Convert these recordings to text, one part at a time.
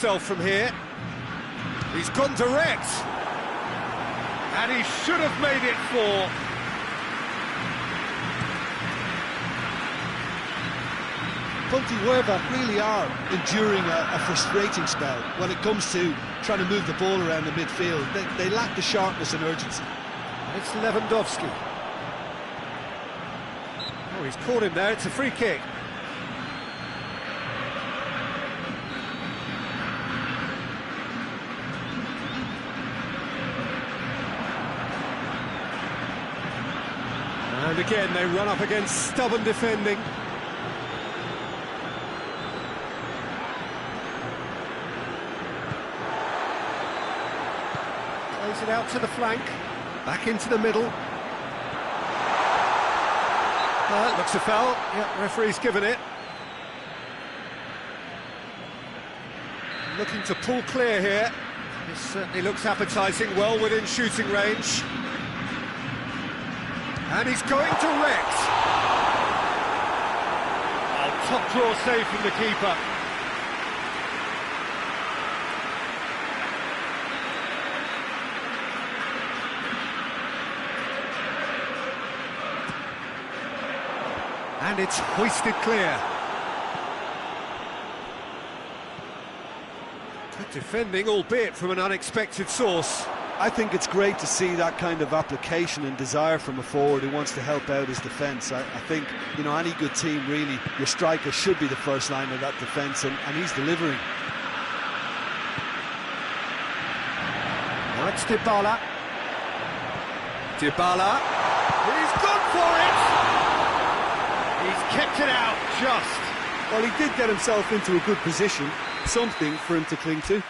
From here, he's gone direct, and he should have made it 4. Pontevedra really are enduring a frustrating spell when it comes to trying to move the ball around the midfield. They lack the sharpness and urgency. It's Lewandowski. Oh, he's caught him there. It's a free kick. And again, they run up against stubborn defending. Plays it out to the flank, back into the middle. Looks a foul. Yeah, referee's given it. Looking to pull clear here. This certainly looks appetising, well within shooting range. And he's going direct. Oh, top draw save from the keeper. And it's hoisted clear. Good defending, albeit from an unexpected source. I think it's great to see that kind of application and desire from a forward who wants to help out his defence. I think, you know, any good team, really, your striker should be the first line of that defence, and he's delivering. Now it's Dybala. Dybala. He's gone for it! He's kept it out, just. Well, he did get himself into a good position, something for him to cling to.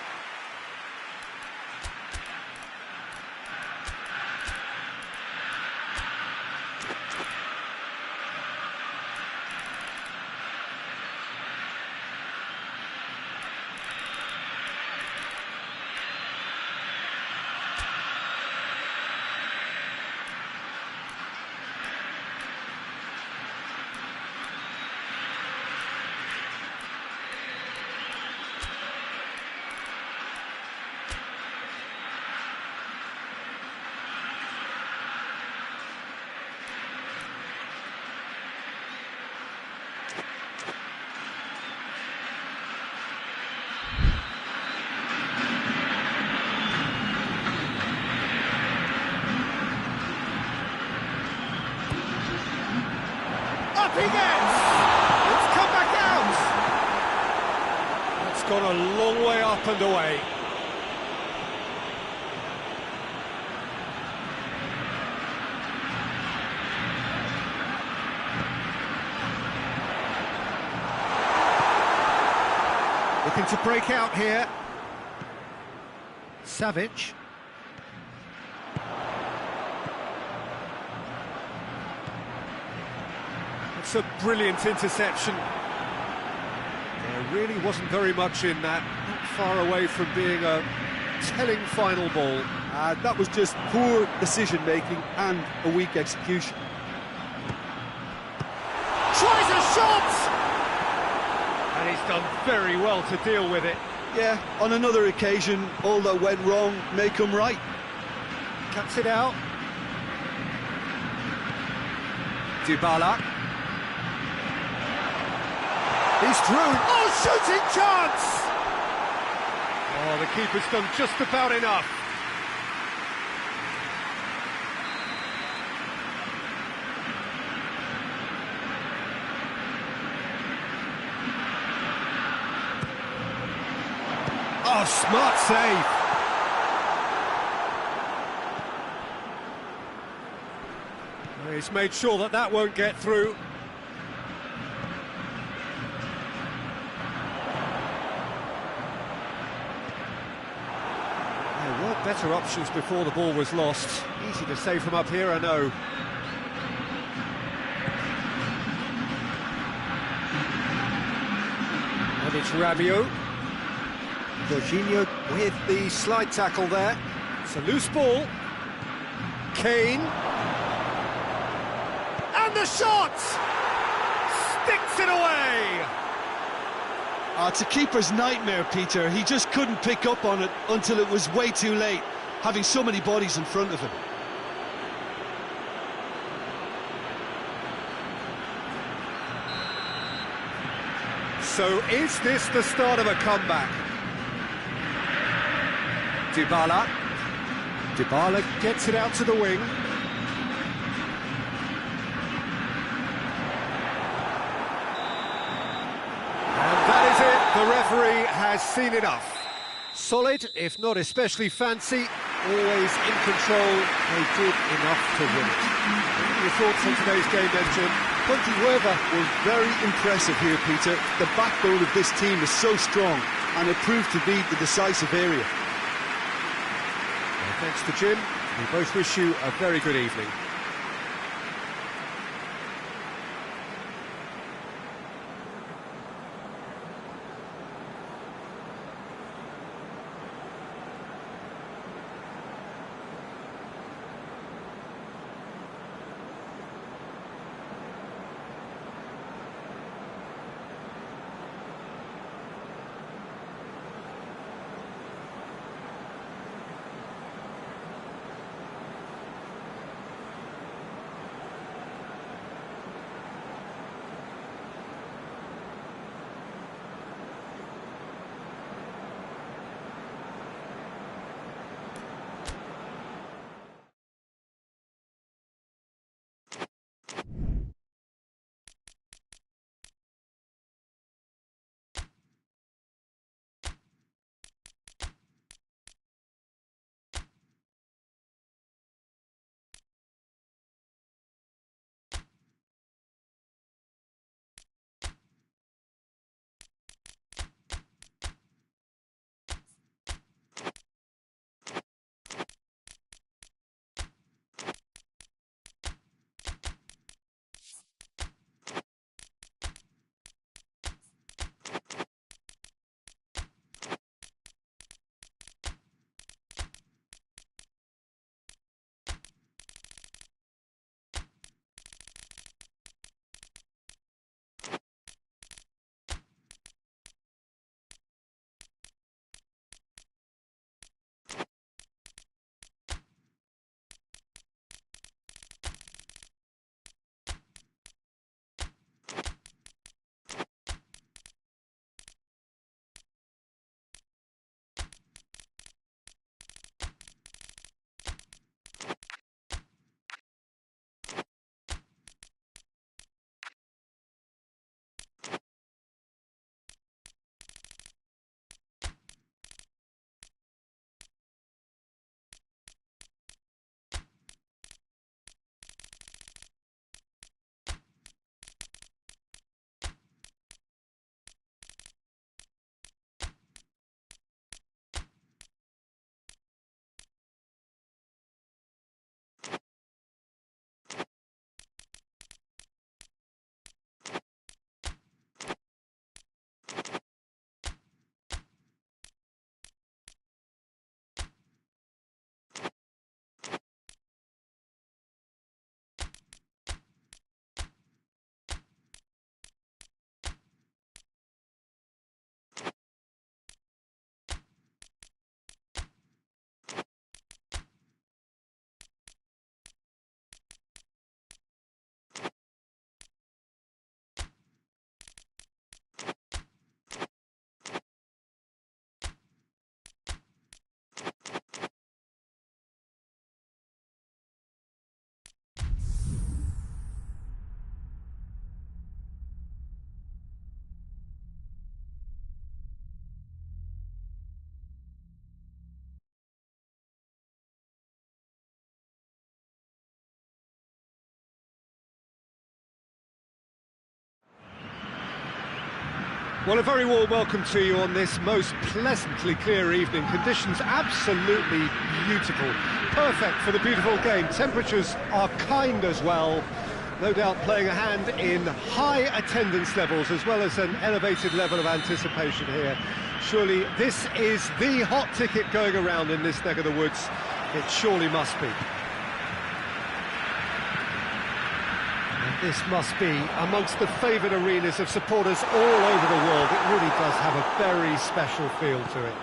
Up he gets! It's come back out! It's gone a long way up and away. Looking to break out here. Savic. It's a brilliant interception. There really wasn't very much in that, not far away from being a telling final ball. That was just poor decision-making and a weak execution. Tries a shot! And he's done very well to deal with it. Yeah, on another occasion, all that went wrong may come right. Cuts it out. Dybala. He's through. Oh, shooting chance! Oh, the keeper's done just about enough. Oh, smart save. He's made sure that that won't get through. There were better options before the ball was lost. Easy to save from up here, I know. And it's Rabiot. Jorginho with the slide tackle there. It's a loose ball. Kane. And the shot! Sticks it away! It's a keeper's nightmare, Peter. He just couldn't pick up on it until it was way too late, having so many bodies in front of him. So is this the start of a comeback? Dybala gets it out to the wing. And that is it. The referee has seen enough. Solid, if not especially fancy, always in control. They did enough to win it. What are your thoughts on today's game then, Jim? Weather was very impressive here, Peter. The backbone of this team is so strong, and it proved to be the decisive area. Well, thanks to Jim. We both wish you a very good evening. Well, a very warm welcome to you on this most pleasantly clear evening. Conditions absolutely beautiful. Perfect for the beautiful game. Temperatures are kind as well. No doubt playing a hand in high attendance levels as well as an elevated level of anticipation here. Surely this is the hot ticket going around in this neck of the woods. It surely must be. This must be amongst the favoured arenas of supporters all over the world. It really does have a very special feel to it.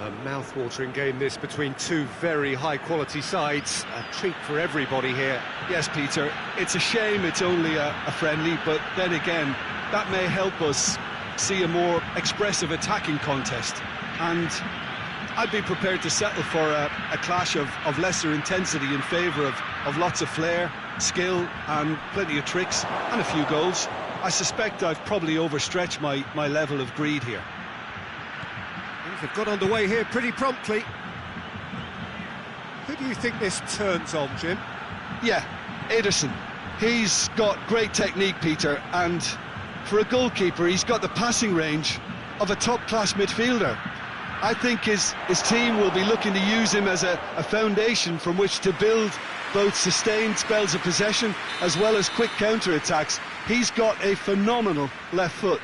A mouth-watering game this between two very high-quality sides. A treat for everybody here. Yes, Peter, it's a shame it's only a friendly, but then again, that may help us see a more expressive attacking contest. And I'd be prepared to settle for a clash of lesser intensity in favour of lots of flair, skill and plenty of tricks and a few goals. I suspect I've probably overstretched my level of greed here. Things have got underway here pretty promptly. Who do you think this turns on, Jim? Yeah, Ederson. He's got great technique, Peter, and for a goalkeeper he's got the passing range of a top-class midfielder. I think his team will be looking to use him as a foundation from which to build both sustained spells of possession as well as quick counter-attacks. He's got a phenomenal left foot.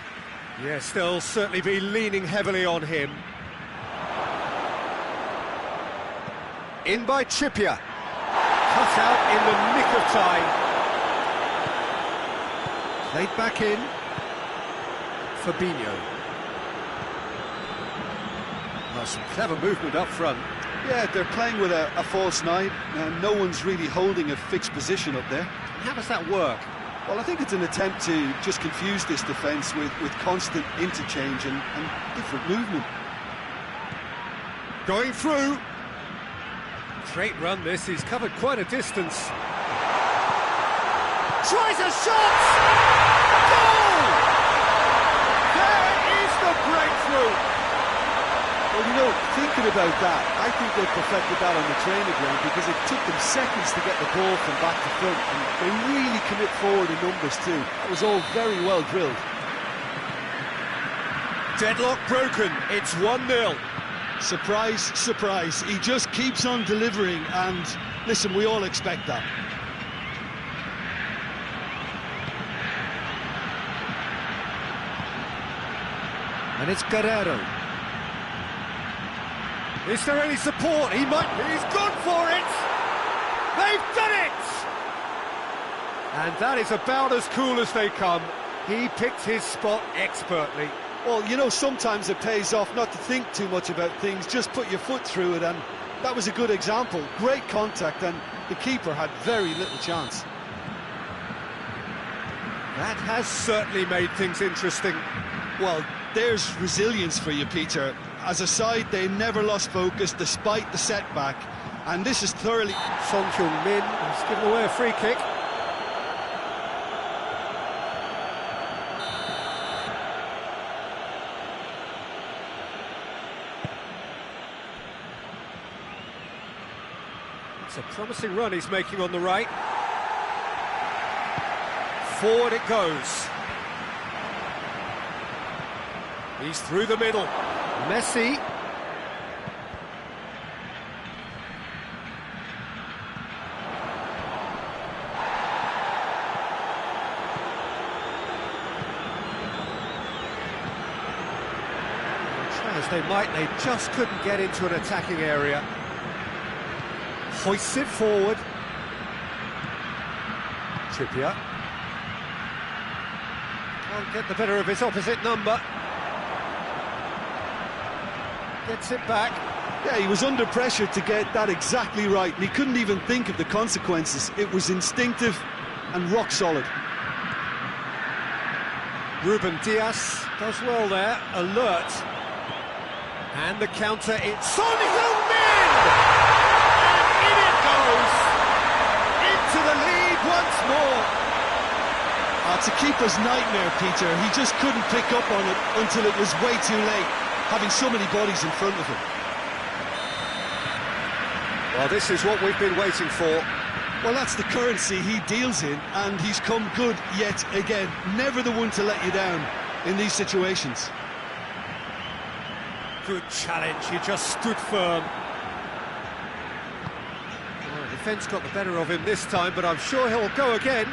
Yes, they'll certainly be leaning heavily on him. In by Trippier. Cut out in the nick of time. Played back in. Fabinho. Well, some clever movement up front. Yeah, they're playing with a false nine. No one's really holding a fixed position up there. How does that work? Well, I think it's an attempt to just confuse this defence with constant interchange and different movement. Going through. Great run this, he's covered quite a distance. Tries a shot! Goal! There is the breakthrough! Well, you know, thinking about that, I think they perfected that on the training ground because it took them seconds to get the ball from back to front, and they really commit forward in numbers too. That was all very well drilled. Deadlock broken, it's 1-0. Surprise, surprise, he just keeps on delivering, and listen, we all expect that. And it's Guerrero. Is there any support? He's gone for it! They've done it! And that is about as cool as they come. He picked his spot expertly. Well, you know, sometimes it pays off not to think too much about things, just put your foot through it, and that was a good example. Great contact, and the keeper had very little chance. That has certainly made things interesting. Well, there's resilience for you, Peter. As a side, they never lost focus despite the setback, and this is thoroughly... Son Heung-min has given away a free kick. It's a promising run he's making on the right. Forward it goes. He's through the middle. Messi. Try as they might, they just couldn't get into an attacking area. Hoists it forward. Trippier. Can't get the better of his opposite number. Gets it back. Yeah, he was under pressure to get that exactly right, and he couldn't even think of the consequences. It was instinctive and rock solid. Ruben Dias does well there, alert. And the counter, it's Son Heung-min! And in it goes! Into the lead once more! It's a keeper's nightmare, Peter. He just couldn't pick up on it until it was way too late, having so many bodies in front of him. Well, this is what we've been waiting for. Well, that's the currency he deals in, and he's come good yet again. Never the one to let you down in these situations. Good challenge, he just stood firm. Well, defence got the better of him this time, but I'm sure he'll go again.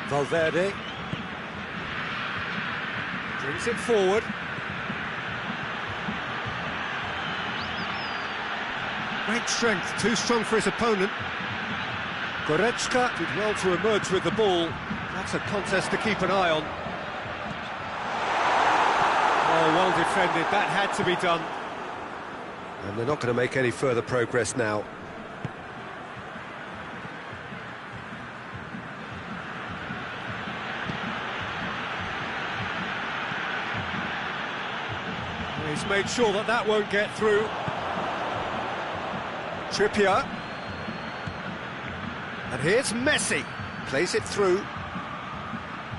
Valverde brings it forward. Great strength, too strong for his opponent. Goretzka did well to emerge with the ball. That's a contest to keep an eye on. Oh, well defended, that had to be done. And they're not going to make any further progress now. He's made sure that that won't get through. Trippier. And here's Messi. Plays it through.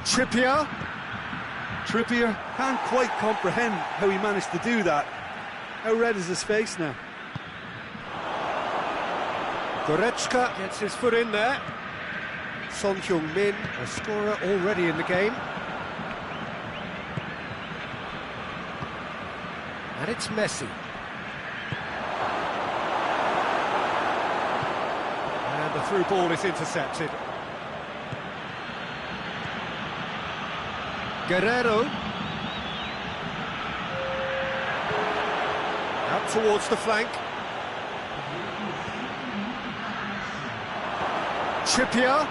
Trippier. Trippier can't quite comprehend how he managed to do that. How red is his face now? Goretzka gets his foot in there. Son Heung-min, a scorer already in the game. And it's Messi. And the through ball is intercepted. Guerrero. Out towards the flank. Trippier.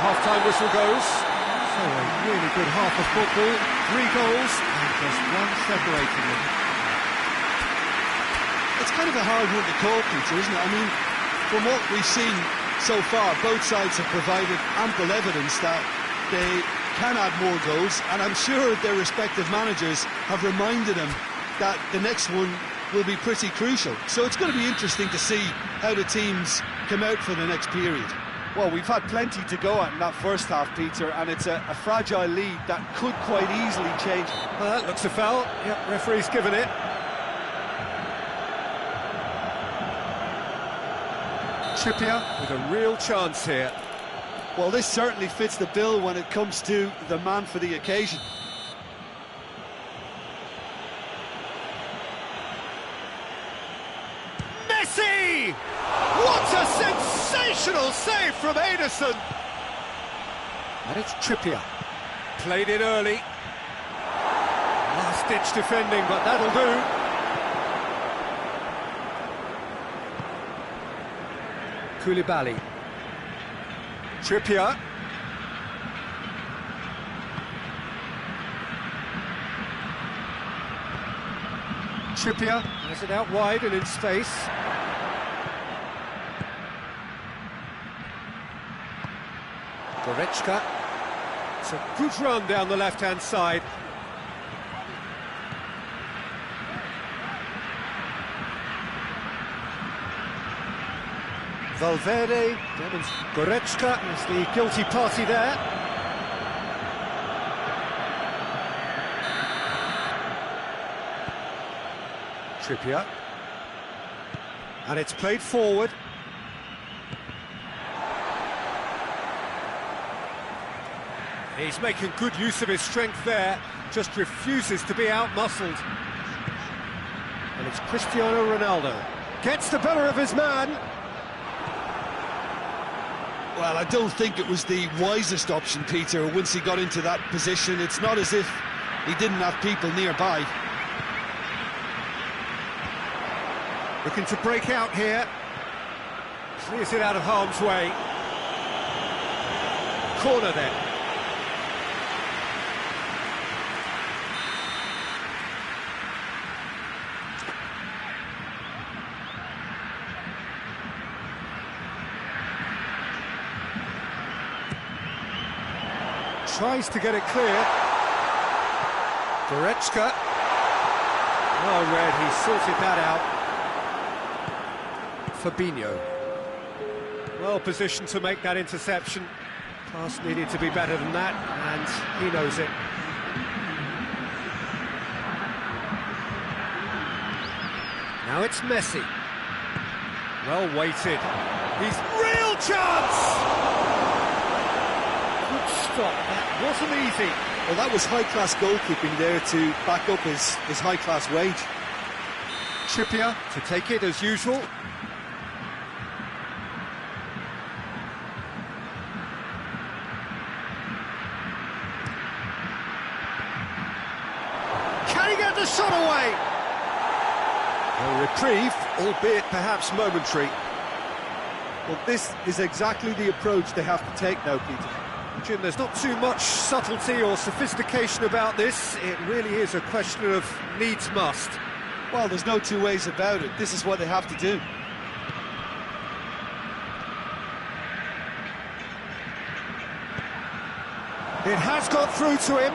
Half-time whistle goes. So a really good half of football. 3 goals and just one separating them. It's kind of a hard one to call, Peter, isn't it? I mean, from what we've seen so far, both sides have provided ample evidence that they can add more goals, and I'm sure their respective managers have reminded them that the next one will be pretty crucial. So it's going to be interesting to see how the teams come out for the next period. Well, we've had plenty to go at in that first half, Peter, and it's a fragile lead that could quite easily change. Well, that looks a foul. Yep, referee's given it. Trippier with a real chance here. Well, this certainly fits the bill when it comes to the man for the occasion. Messi! What a sensational save from Ederson! And it's Trippier. Played it early. Last-ditch defending, but that'll do. Koulibaly. Trippier. Trippier has it out wide and in space. Goretzka. It's a good run down the left-hand side. Valverde, Goretzka is the guilty party there. Trippier. And it's played forward. He's making good use of his strength there, just refuses to be out-muscled. And it's Cristiano Ronaldo. Gets the better of his man. Well, I don't think it was the wisest option, Peter, once he got into that position. It's not as if he didn't have people nearby. Looking to break out here. Clears it out of harm's way. Corner then. Tries to get it clear. Goretzka. Well read, he sorted that out. Fabinho. Well positioned to make that interception. Pass needed to be better than that, and he knows it. Now it's Messi. Well weighted. He's real chance! Stop. That wasn't easy. Well, that was high-class goalkeeping there to back up his high-class wage. Trippier to take it as usual. a shot away! A reprieve, albeit perhaps momentary. Well, this is exactly the approach they have to take now, Peter. Jim, there's not too much subtlety or sophistication about this. It really is a question of needs must. Well, there's no two ways about it. This is what they have to do. It has got through to him.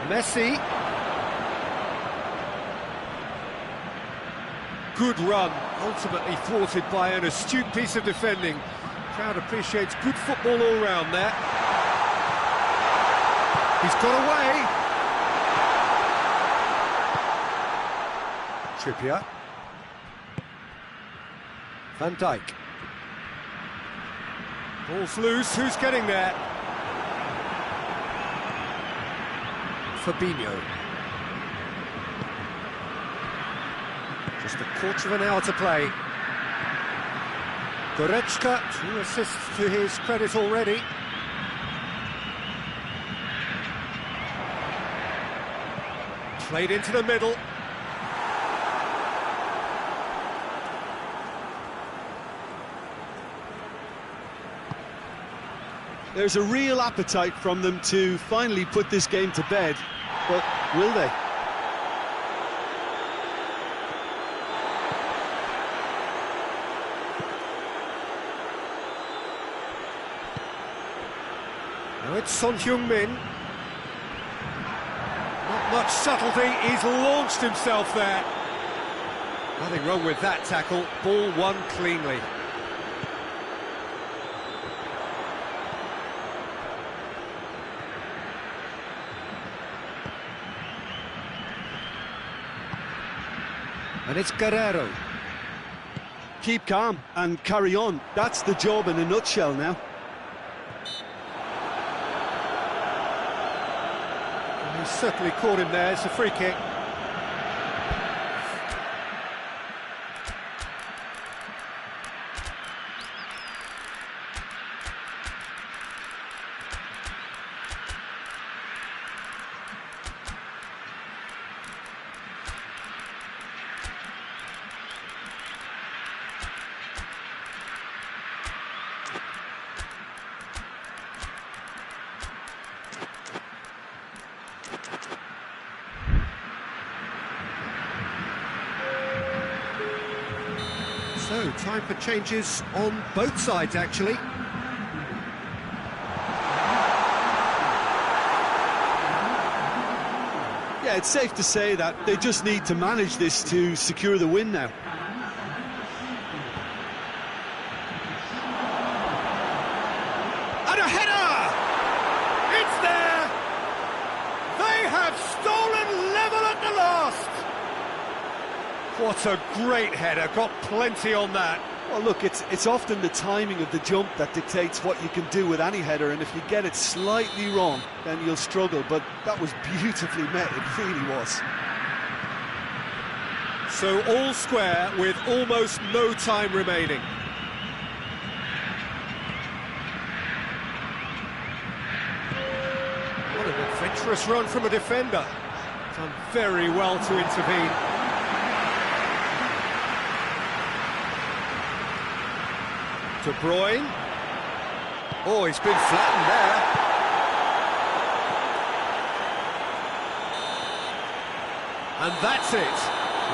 Messi. Good run, ultimately thwarted by an astute piece of defending. Crowd appreciates good football all round there. He's got away. Trippier. Van Dijk. Ball's loose, who's getting there? Fabinho. Just a quarter of an hour to play. Goretzka, 2 assists to his credit already. Played into the middle. There's a real appetite from them to finally put this game to bed, but will they? Now it's Son Heung-min. Not much subtlety, he's launched himself there. Nothing wrong with that tackle, ball won cleanly. And it's Guerrero. Keep calm and carry on. That's the job in a nutshell now. And he's certainly caught him there, it's a free kick. So, time for changes on both sides, actually. Yeah, it's safe to say that they just need to manage this to secure the win now. And a header! It's there! They have stolen level at the last! What a great header, got plenty on that. Well, look, it's often the timing of the jump that dictates what you can do with any header, and if you get it slightly wrong, then you'll struggle, but that was beautifully met, it really was. So all square with almost no time remaining. What an adventurous run from a defender. Done very well to intervene. De Bruyne. Oh, he's been flattened there. And that's it.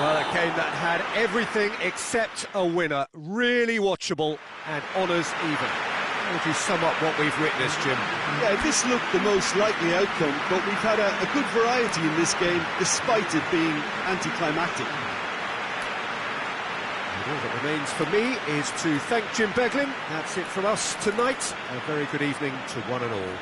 Well, a game that had everything except a winner. Really watchable and honours even. How would you sum up what we've witnessed, Jim? Yeah, this looked the most likely outcome, but we've had a good variety in this game, despite it being anticlimactic. All that remains for me is to thank Jim Beglin. That's it from us tonight. A very good evening to one and all.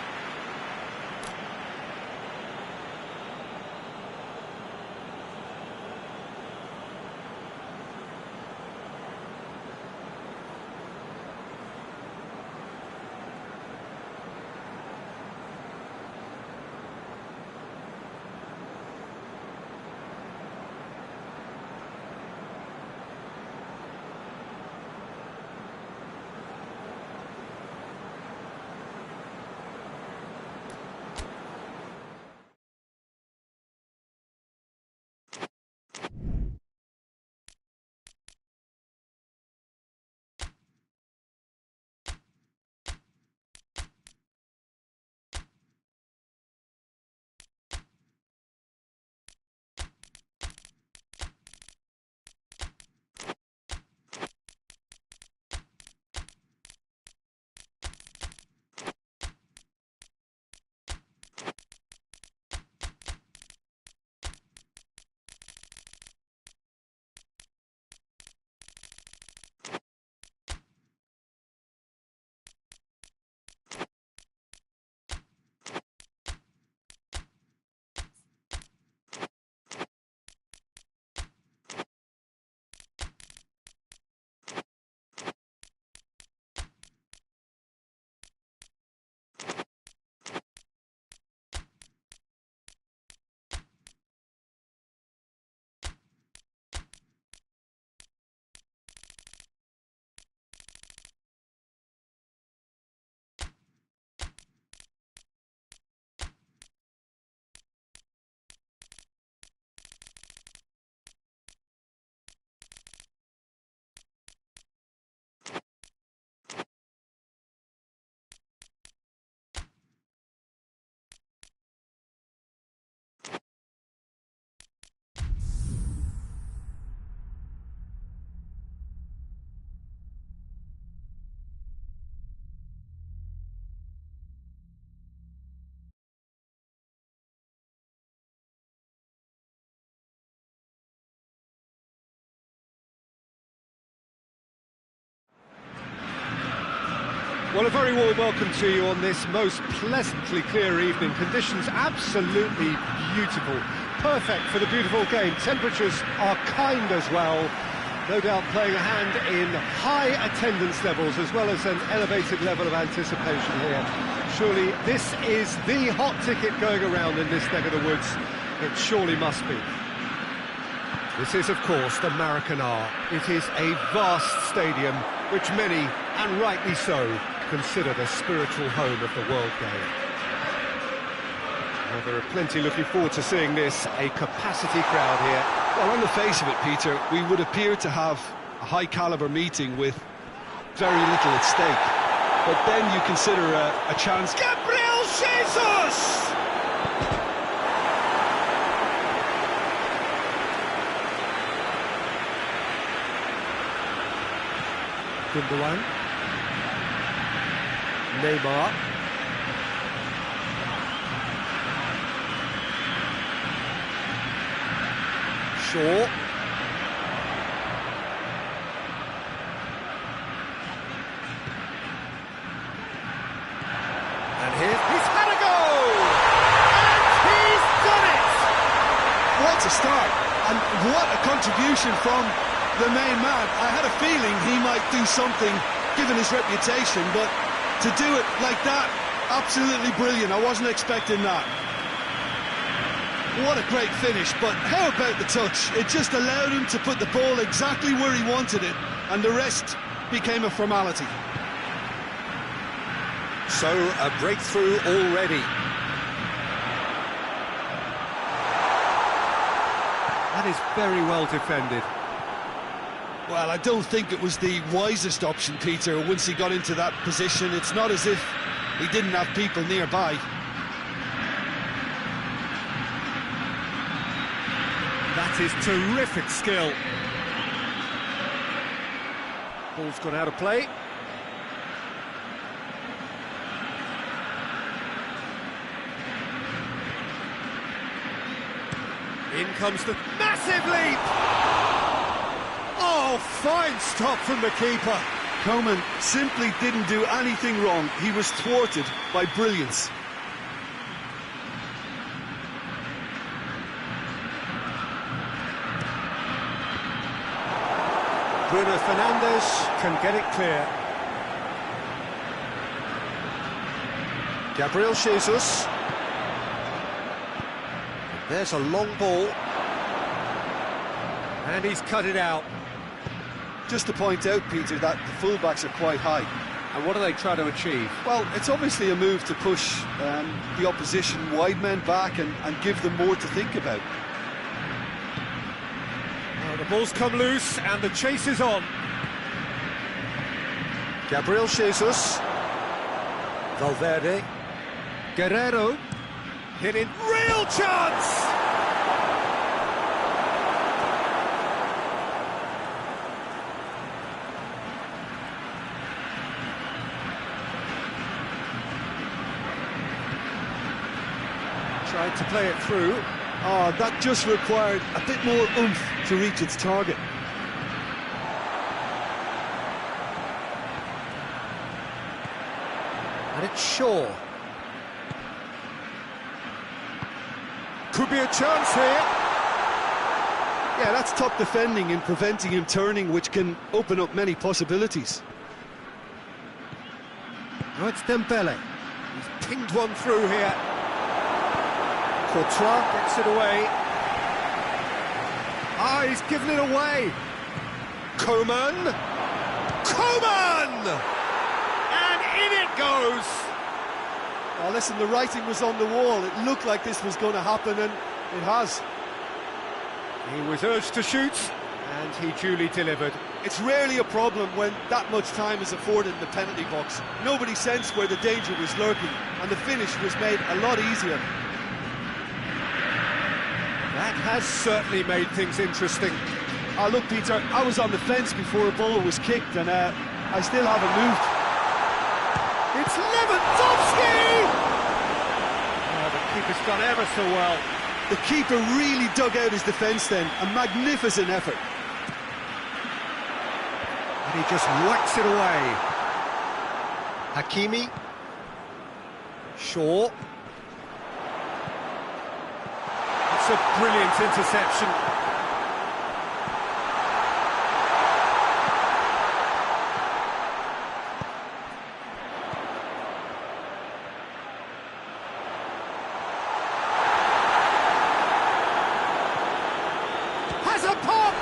Well, a very warm welcome to you on this most pleasantly clear evening. Conditions absolutely beautiful. Perfect for the beautiful game. Temperatures are kind as well. No doubt playing a hand in high attendance levels as well as an elevated level of anticipation here. Surely this is the hot ticket going around in this neck of the woods. It surely must be. This is, of course, the Maracanã. It is a vast stadium, which many, and rightly so, consider the spiritual home of the world game. Well, there are plenty looking forward to seeing this, a capacity crowd here. Well, on the face of it, Peter, we would appear to have a high-caliber meeting with very little at stake. But then you consider a chance... Gabriel Jesus! Gundogan. Neymar. Shaw. And he's had a goal! And he's done it! What a start! And what a contribution from the main man. I had a feeling he might do something, given his reputation, but to do it like that, absolutely brilliant. I wasn't expecting that. What a great finish, but how about the touch? It just allowed him to put the ball exactly where he wanted it, and the rest became a formality. So, a breakthrough already. That is very well defended. Well, I don't think it was the wisest option, Peter, once he got into that position. It's not as if he didn't have people nearby. That is terrific skill. Ball's gone out of play. In comes the massive leap! Oh, fine stop from the keeper. Coman simply didn't do anything wrong. He was thwarted by brilliance. Bruno Fernandes can get it clear. Gabriel Jesus. There's a long ball. And he's cut it out. Just to point out, Peter, that the fullbacks are quite high. And what are they trying to achieve? Well, it's obviously a move to push the opposition wide men back and give them more to think about. Well, the ball's come loose and the chase is on. Gabriel Jesus. Valverde. Guerrero. Hit in. Real chance! Tried to play it through. Oh, that just required a bit more oomph to reach its target. And it's Shaw. Could be a chance here. Yeah, that's top defending and preventing him turning, which can open up many possibilities. Now it's Dembele. He's pinged one through here. Courtois gets it away. Ah, he's given it away. Coman. Coman! And in it goes. Oh, listen, the writing was on the wall. It looked like this was going to happen, and it has. He was urged to shoot, and he duly delivered. It's rarely a problem when that much time is afforded in the penalty box. Nobody sensed where the danger was lurking, and the finish was made a lot easier. That has certainly made things interesting. Oh, look, Peter, I was on the fence before a ball was kicked, and I still haven't moved. It's Lewandowski! Oh, the keeper's done ever so well. The keeper really dug out his defence then. A magnificent effort. And he just whacks it away. Hakimi. Shaw. It's a brilliant interception. Has a pop!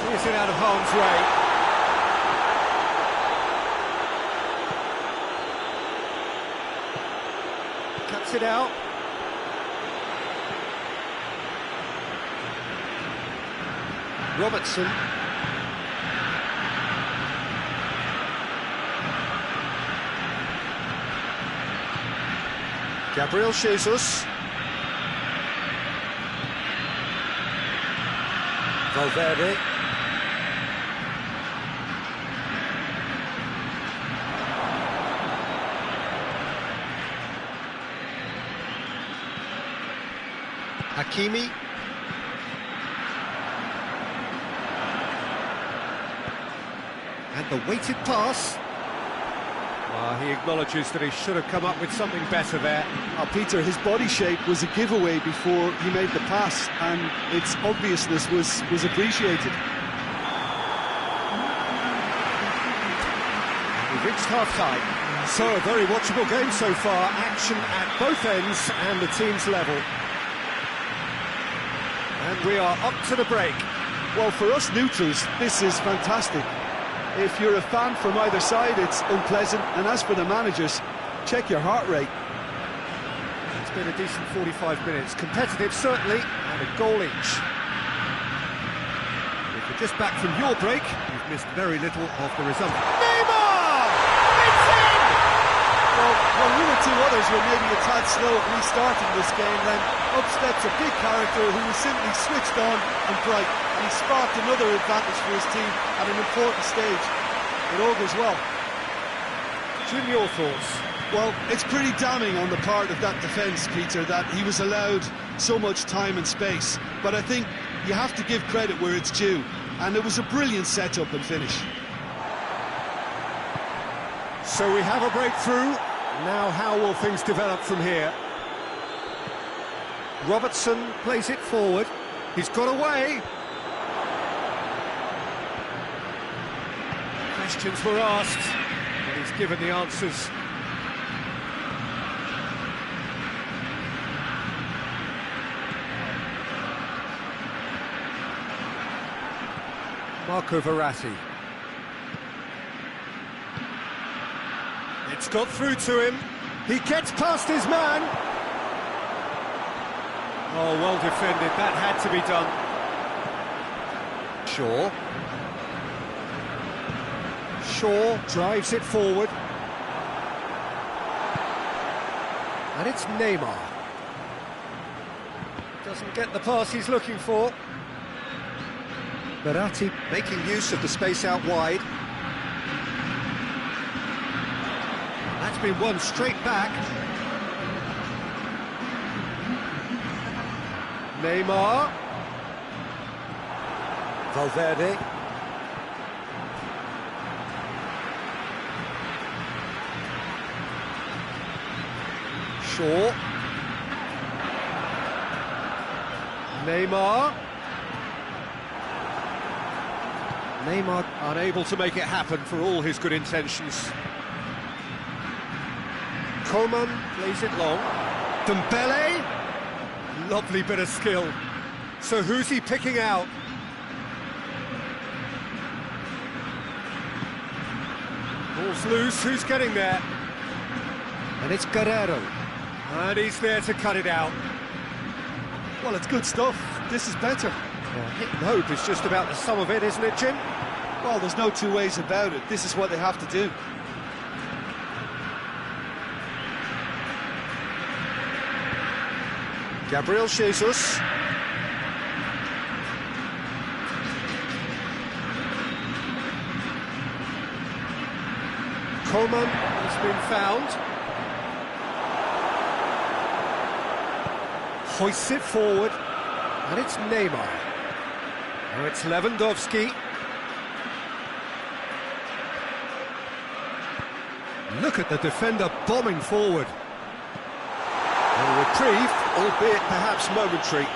Clears it out of harm's way. Cuts it out. Robertson. Gabriel Jesus. Valverde. Hakimi. And the weighted pass. He acknowledges that he should have come up with something better there. Peter, his body shape was a giveaway before he made the pass, and its obviousness was appreciated. We've reached half-time. So, a very watchable game so far. Action at both ends and the team's level. And we are up to the break. Well, for us neutrals, this is fantastic. If you're a fan from either side, it's unpleasant. And as for the managers, check your heart rate. It's been a decent 45 minutes. Competitive, certainly, and a goal each. If you're just back from your break, you've missed very little of the result. Neymar! It's in! Well, when one or two others were maybe a tad slow at restarting this game, then up steps a big character who was simply switched on and bright. And he sparked another advantage for his team at an important stage. It all goes well. Jim, your thoughts? Well, it's pretty damning on the part of that defence, Peter, that he was allowed so much time and space. But I think you have to give credit where it's due. And it was a brilliant setup and finish. So we have a breakthrough. Now how will things develop from here? Robertson plays it forward. He's got away. Questions were asked, and he's given the answers. Marco Verratti. It's got through to him. He gets past his man. Oh, well defended. That had to be done. Shaw. Shaw drives it forward. And it's Neymar. Doesn't get the pass he's looking for. Verratti making use of the space out wide. That's been won straight back. Neymar. Valverde. Shaw. Neymar. Neymar unable to make it happen for all his good intentions. Coman plays it long. Dembele. Lovely bit of skill. So who's he picking out? Ball's loose, who's getting there? And it's Guerrero. And he's there to cut it out. Well, it's good stuff. This is better. Well, hit and hope is just about the sum of it, isn't it, Jim? Well, there's no two ways about it. This is what they have to do. Gabriel Jesus. Coman has been found. Hoists it forward. And it's Neymar. Now it's Lewandowski. Look at the defender bombing forward. A reprieve, albeit perhaps momentary.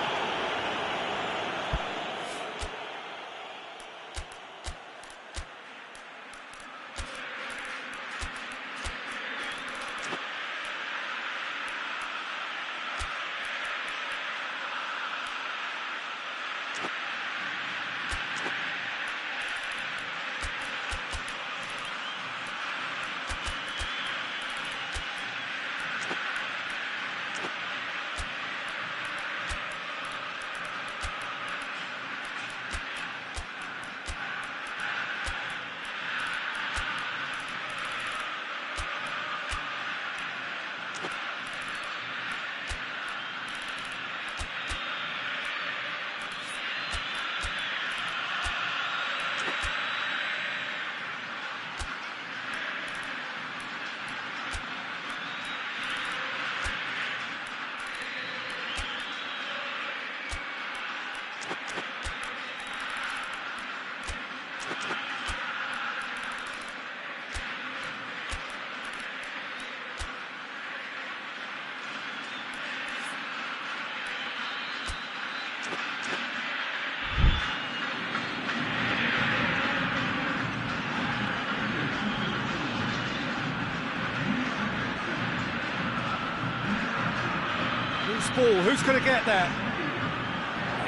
Ball, who's going to get there?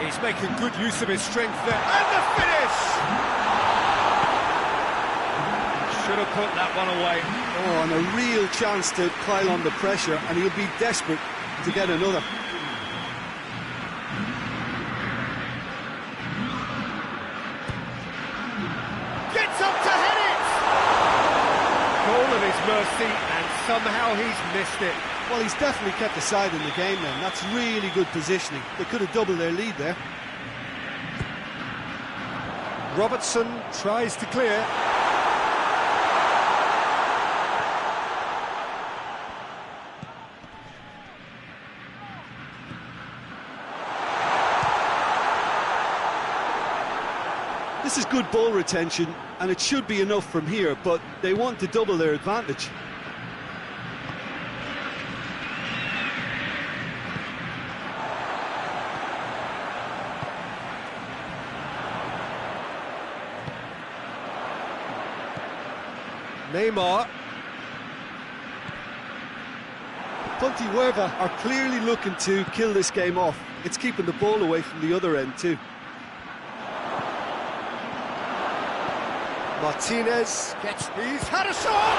He's making good use of his strength there, and the finish! Should have put that one away. Oh, and a real chance to pile on the pressure, and he'll be desperate to get another. Gets up to head it! Goal at his mercy, and somehow he's missed it. Well, he's definitely kept the side in the game then. That's really good positioning. They could have doubled their lead there. Robertson tries to clear. This is good ball retention, and it should be enough from here, but they want to double their advantage. Neymar. Pontevedra are clearly looking to kill this game off. It's keeping the ball away from the other end too. Martinez gets... He's had a shot!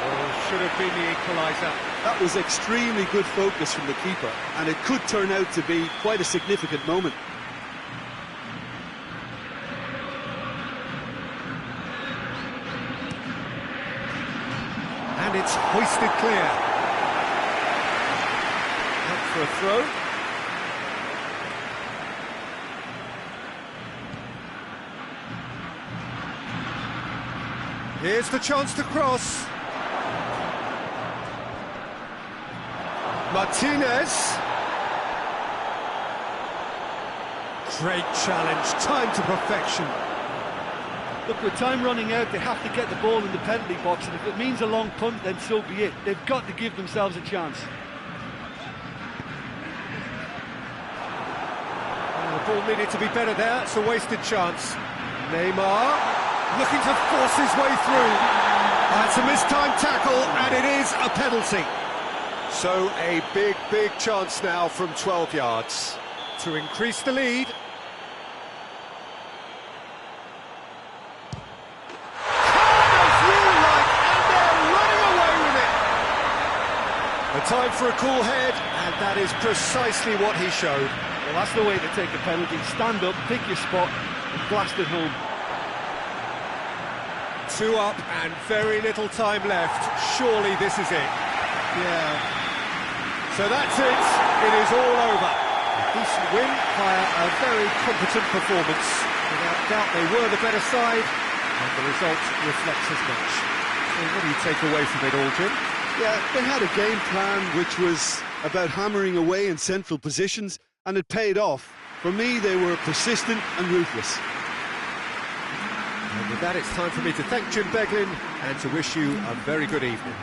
Oh, should have been the equaliser. That was extremely good focus from the keeper, and it could turn out to be quite a significant moment. And it's hoisted clear. Up for a throw. Here's the chance to cross. Martinez. Great challenge, time to perfection. Look, with time running out, they have to get the ball in the penalty box, and if it means a long punt, then so be it. They've got to give themselves a chance. The ball needed to be better there, it's a wasted chance. Neymar looking to force his way through. That's a mistimed tackle, and it is a penalty. So a big chance now from 12 yards to increase the lead. A time for a cool head, and that is precisely what he showed. Well, that's the way to take a penalty. Stand up, pick your spot, and blast it home. 2 up and very little time left. Surely this is it. Yeah. So that's it. It is all over. A decent win via a very competent performance. Without doubt, they were the better side, and the result reflects as much. So what do you take away from it all, Jim? Yeah, they had a game plan which was about hammering away in central positions, and it paid off. For me, they were persistent and ruthless. And And with that, it's time for me to thank Jim Beglin and to wish you a very good evening.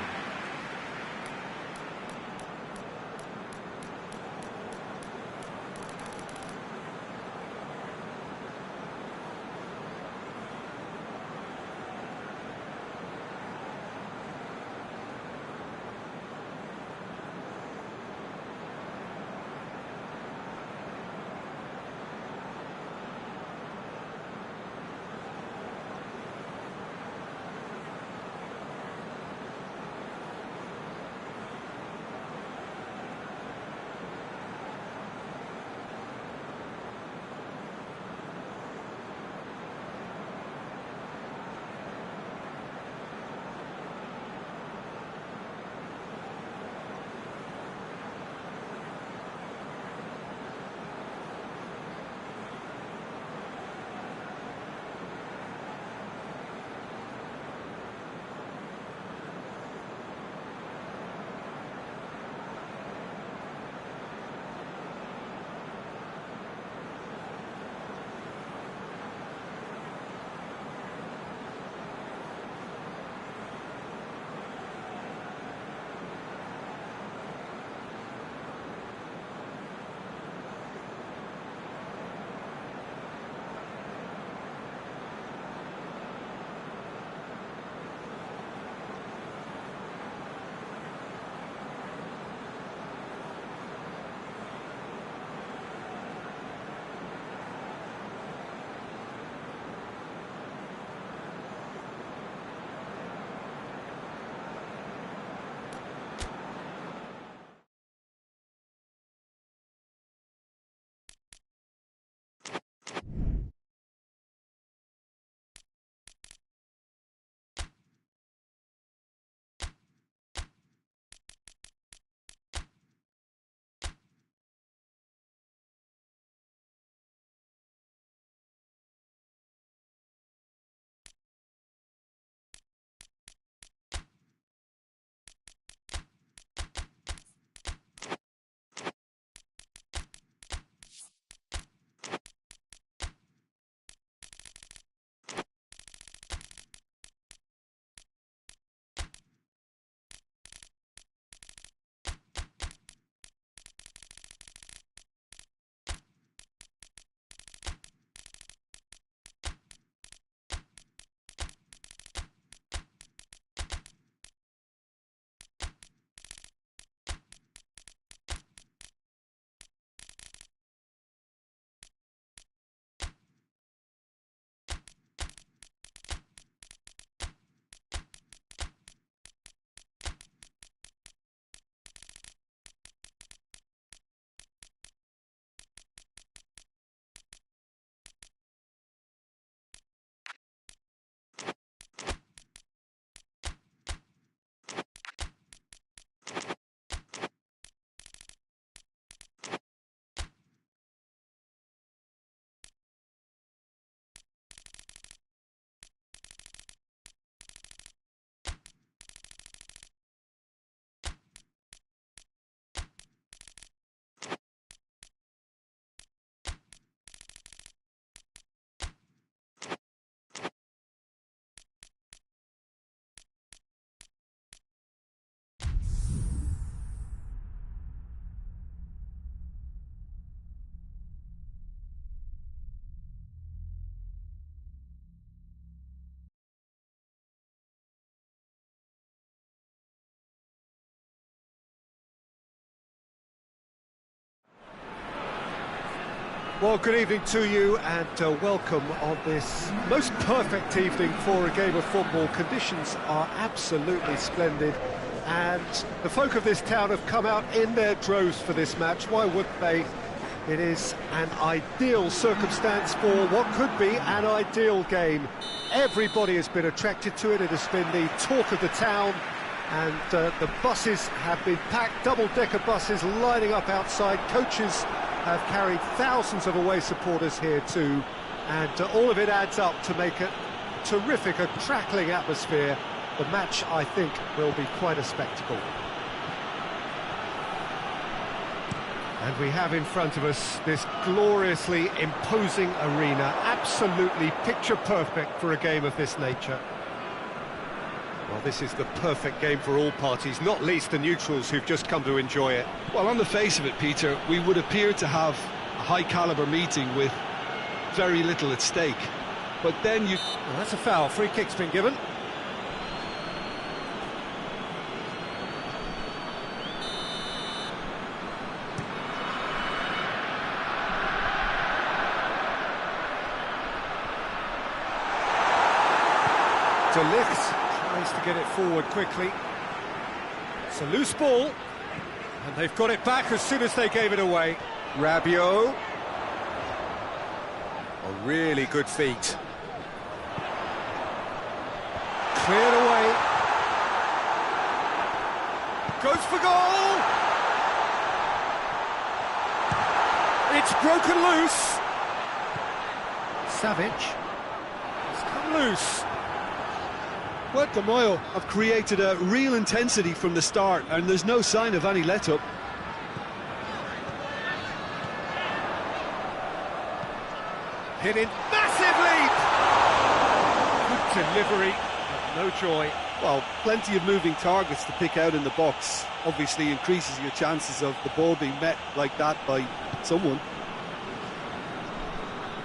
Well, good evening to you and welcome on this most perfect evening for a game of football. Conditions are absolutely splendid and the folk of this town have come out in their droves for this match. Why wouldn't they? It is an ideal circumstance for what could be an ideal game. Everybody has been attracted to it. It has been the talk of the town and the buses have been packed, double-decker buses lining up outside. Coaches have carried thousands of away supporters here too, and all of it adds up to make a terrific, a crackling atmosphere. The match, I think, will be quite a spectacle. And we have in front of us this gloriously imposing arena, absolutely picture perfect for a game of this nature. Well, this is the perfect game for all parties, not least the neutrals who've just come to enjoy it. Well, on the face of it, Peter, we would appear to have a high-caliber meeting with very little at stake. But then you... Well, that's a foul. Free kick's been given. De Ligt tries to get it forward quickly. It's a loose ball, and they've got it back as soon as they gave it away. Rabiot. A really good feat. Cleared away. Goes for goal! It's broken loose. Savic has come loose. Well, De Moyo have created a real intensity from the start, and there's no sign of any let-up. Hit in massively! Good delivery, but no joy. Well, plenty of moving targets to pick out in the box. Obviously increases your chances of the ball being met like that by someone.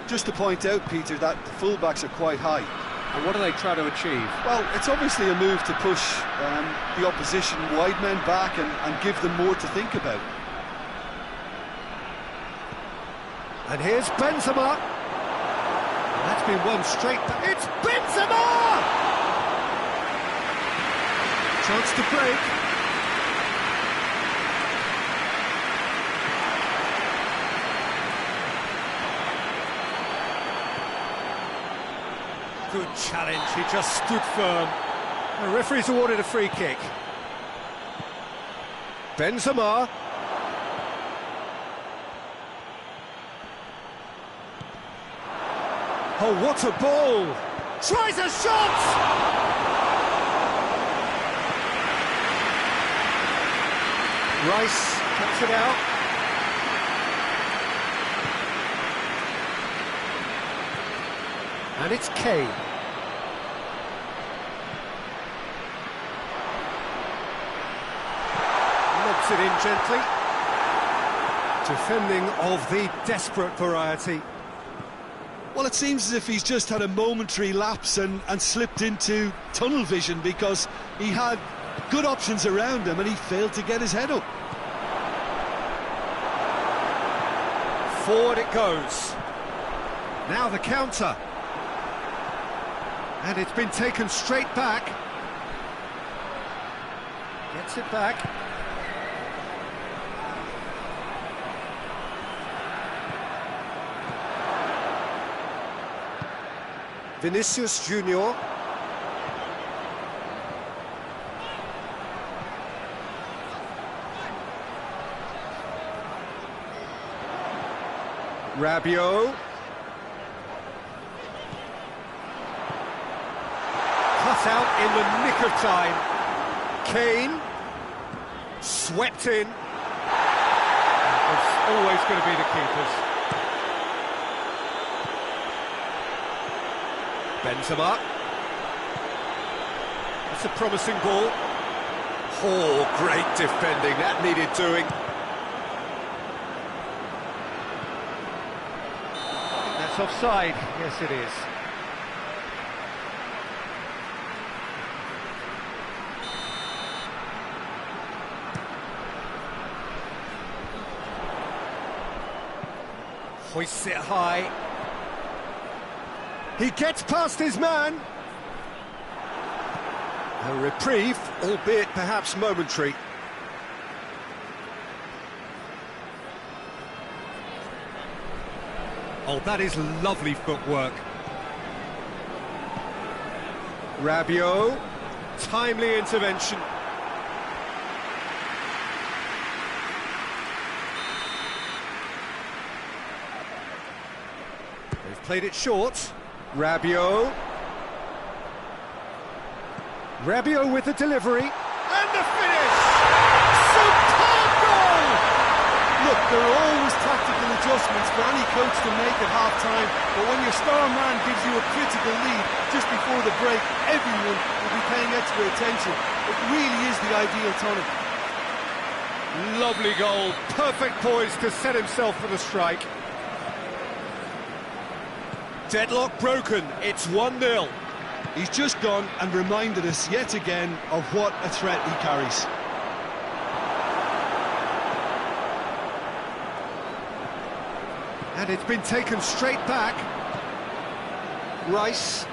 Just to point out, Peter, that the fullbacks are quite high. And what are they trying to achieve? Well, it's obviously a move to push the opposition wide men back and give them more to think about. And here's Benzema. And that's been one straight back. It's Benzema! Chance to break. Good challenge, he just stood firm. The referee's awarded a free kick. Benzema. Oh, what a ball! Tries a shot! Rice cuts it out. And it's Kane. Lobs it in gently. Defending of the desperate variety. Well, it seems as if he's just had a momentary lapse and slipped into tunnel vision, because he had good options around him and he failed to get his head up. Forward it goes. Now the counter. And it's been taken straight back. Gets it back. Vinicius Junior. Rabiot. Cut out in the nick of time. Kane. Swept in. It's always going to be the keepers. Benzema. That's a promising ball. Oh, great defending. That needed doing. I think that's offside. Yes, it is. Hoists it high. He gets past his man. A reprieve, albeit perhaps momentary. Oh, that is lovely footwork. Rabiot, timely intervention. They've played it short. Rabiot. Rabiot with the delivery. And the finish! Superb goal! Look, there are always tactical adjustments for any coach to make at half-time, but when your star man gives you a critical lead just before the break, everyone will be paying extra attention. It really is the ideal tonic. Lovely goal, perfect poise to set himself for the strike. Deadlock broken, it's 1-0. He's just gone and reminded us yet again of what a threat he carries. And it's been taken straight back. Rice.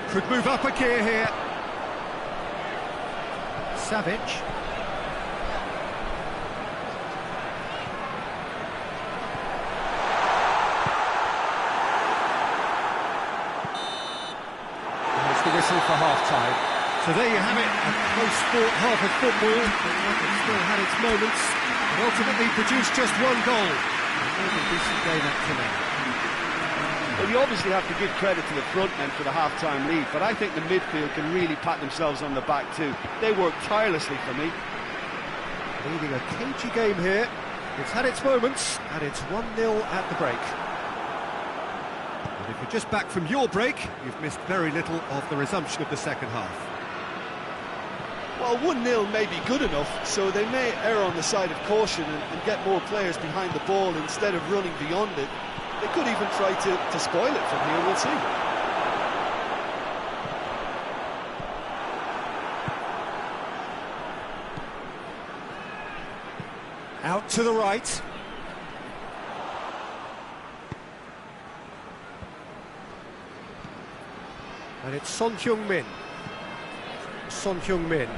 Could move up a gear here. Savage. There's the whistle for half-time. So there you have it, a close-fought half of football, but one that still had its moments, and ultimately produced just one goal. A decent game up to now. Well, you obviously have to give credit to the front men for the half-time lead, but I think the midfield can really pat themselves on the back too. They worked tirelessly for me. Leading a cagey game here. It's had its moments, and it's 1-0 at the break. And if you're just back from your break, you've missed very little of the resumption of the second half. Well, 1-0 may be good enough, so they may err on the side of caution and get more players behind the ball instead of running beyond it. They could even try to spoil it from here, we'll see. Out to the right. And it's Son Heung-min. Son Heung-min.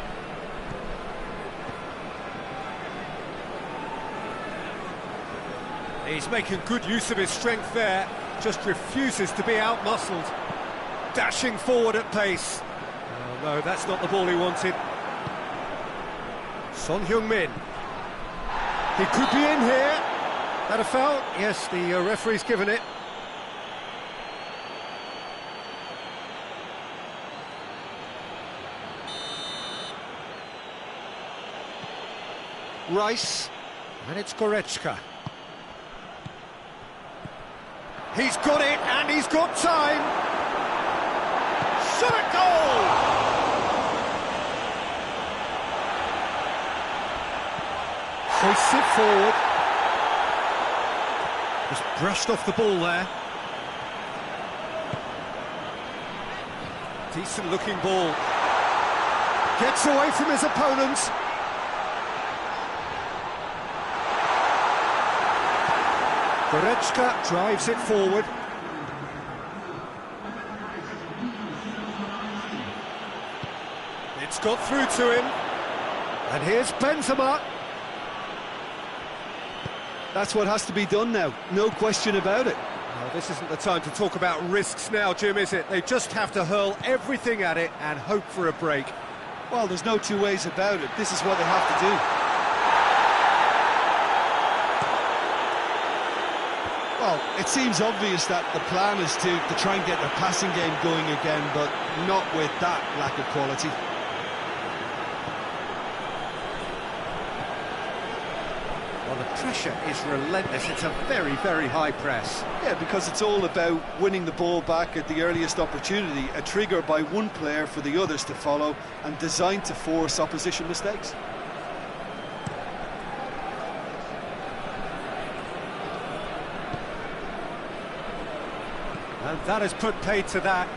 He's making good use of his strength there, just refuses to be out-muscled. Dashing forward at pace. Oh no, that's not the ball he wanted. Son Heung-min. He could be in here. That a foul? Yes, the referee's given it. Rice, and it's Goretzka. He's got it, and he's got time! Shot at goal! Hoists it forward. Just brushed off the ball there. Decent looking ball. Gets away from his opponent. Goretzka drives it forward. It's got through to him. And here's Benzema. That's what has to be done now, no question about it. Well, this isn't the time to talk about risks now, Jim, is it? They just have to hurl everything at it and hope for a break. Well, there's no two ways about it. This is what they have to do. Well, it seems obvious that the plan is to try and get their passing game going again, but not with that lack of quality. Well, the pressure is relentless. It's a very, very high press. Yeah, because it's all about winning the ball back at the earliest opportunity, a trigger by one player for the others to follow, and designed to force opposition mistakes. And that has put paid to that.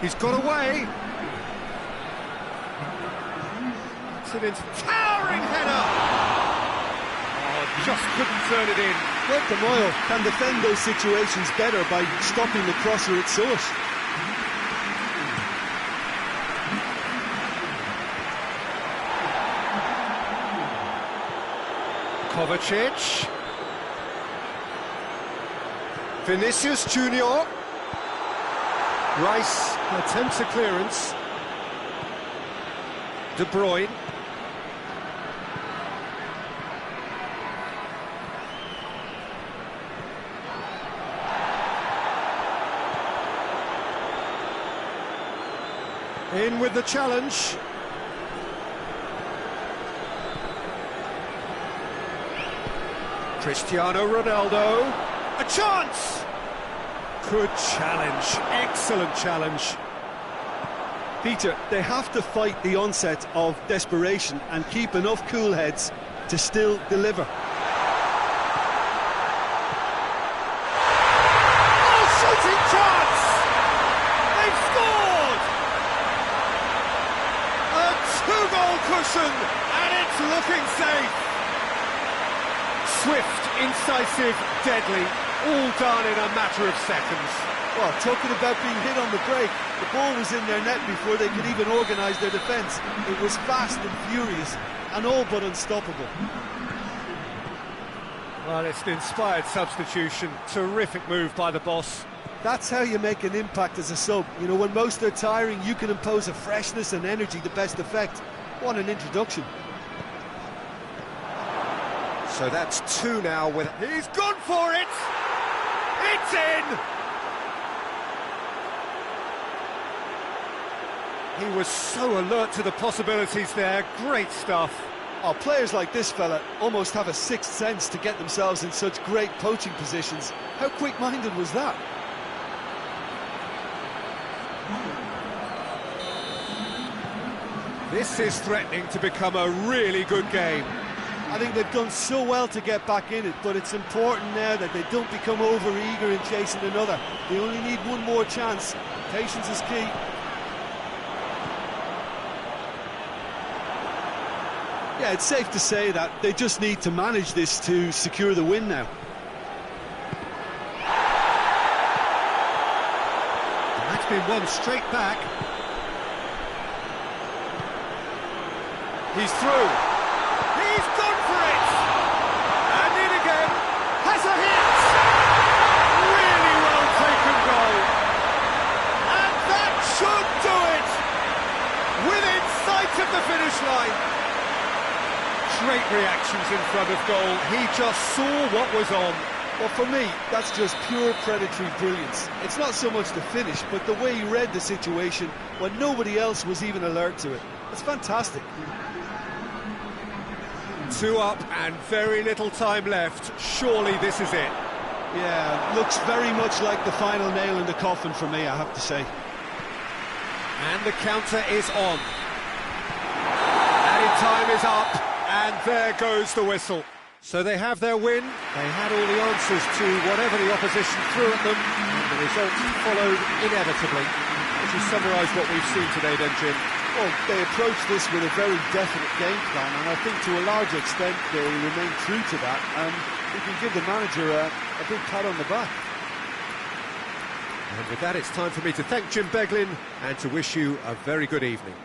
He's got away. It's an towering header. Oh, just couldn't turn it in. But the Moyle can defend those situations better by stopping the crosser at source. Kovacic. Vinicius Junior. Rice attempts a clearance. De Bruyne. In with the challenge. Cristiano Ronaldo. A chance! Good challenge. Excellent challenge. Peter, they have to fight the onset of desperation and keep enough cool heads to still deliver. Oh, shooting chance! They've scored! A two-goal cushion, and it's looking safe. Swift, incisive, deadly, all done in a matter of seconds. Well, talking about being hit on the break, the ball was in their net before they could even organise their defence. It was fast and furious, and all but unstoppable. Well, it's an inspired substitution. Terrific move by the boss. That's how you make an impact as a sub. You know, when most are tiring, you can impose a freshness and energy to best effect. What an introduction. So that's two now with... He's gone for it! It's in! He was so alert to the possibilities there. Great stuff. Oh, players like this fella almost have a sixth sense to get themselves in such great poaching positions. How quick-minded was that? This is threatening to become a really good game. I think they've done so well to get back in it, but it's important now that they don't become over-eager in chasing another. They only need one more chance. Patience is key. Yeah, it's safe to say that they just need to manage this to secure the win now. And that's been won straight back. He's through. He's gone for it! And in again. Has a hit! Really well taken goal. And that should do it! Within sight of the finish line. Great reactions in front of goal. He just saw what was on. Well, for me, that's just pure predatory brilliance. It's not so much the finish, but the way he read the situation when nobody else was even alert to it. It's fantastic. 2 up and very little time left. Surely this is it. Yeah, looks very much like the final nail in the coffin for me, I have to say. And the counter is on. Added time is up. And there goes the whistle. So they have their win. They had all the answers to whatever the opposition threw at them. And the results followed inevitably. Would you summarise what we've seen today then, Jim? Well, they approached this with a very definite game plan, and I think to a large extent they remain true to that, and we can give the manager a big pat on the back. And with that, it's time for me to thank Jim Beglin and to wish you a very good evening.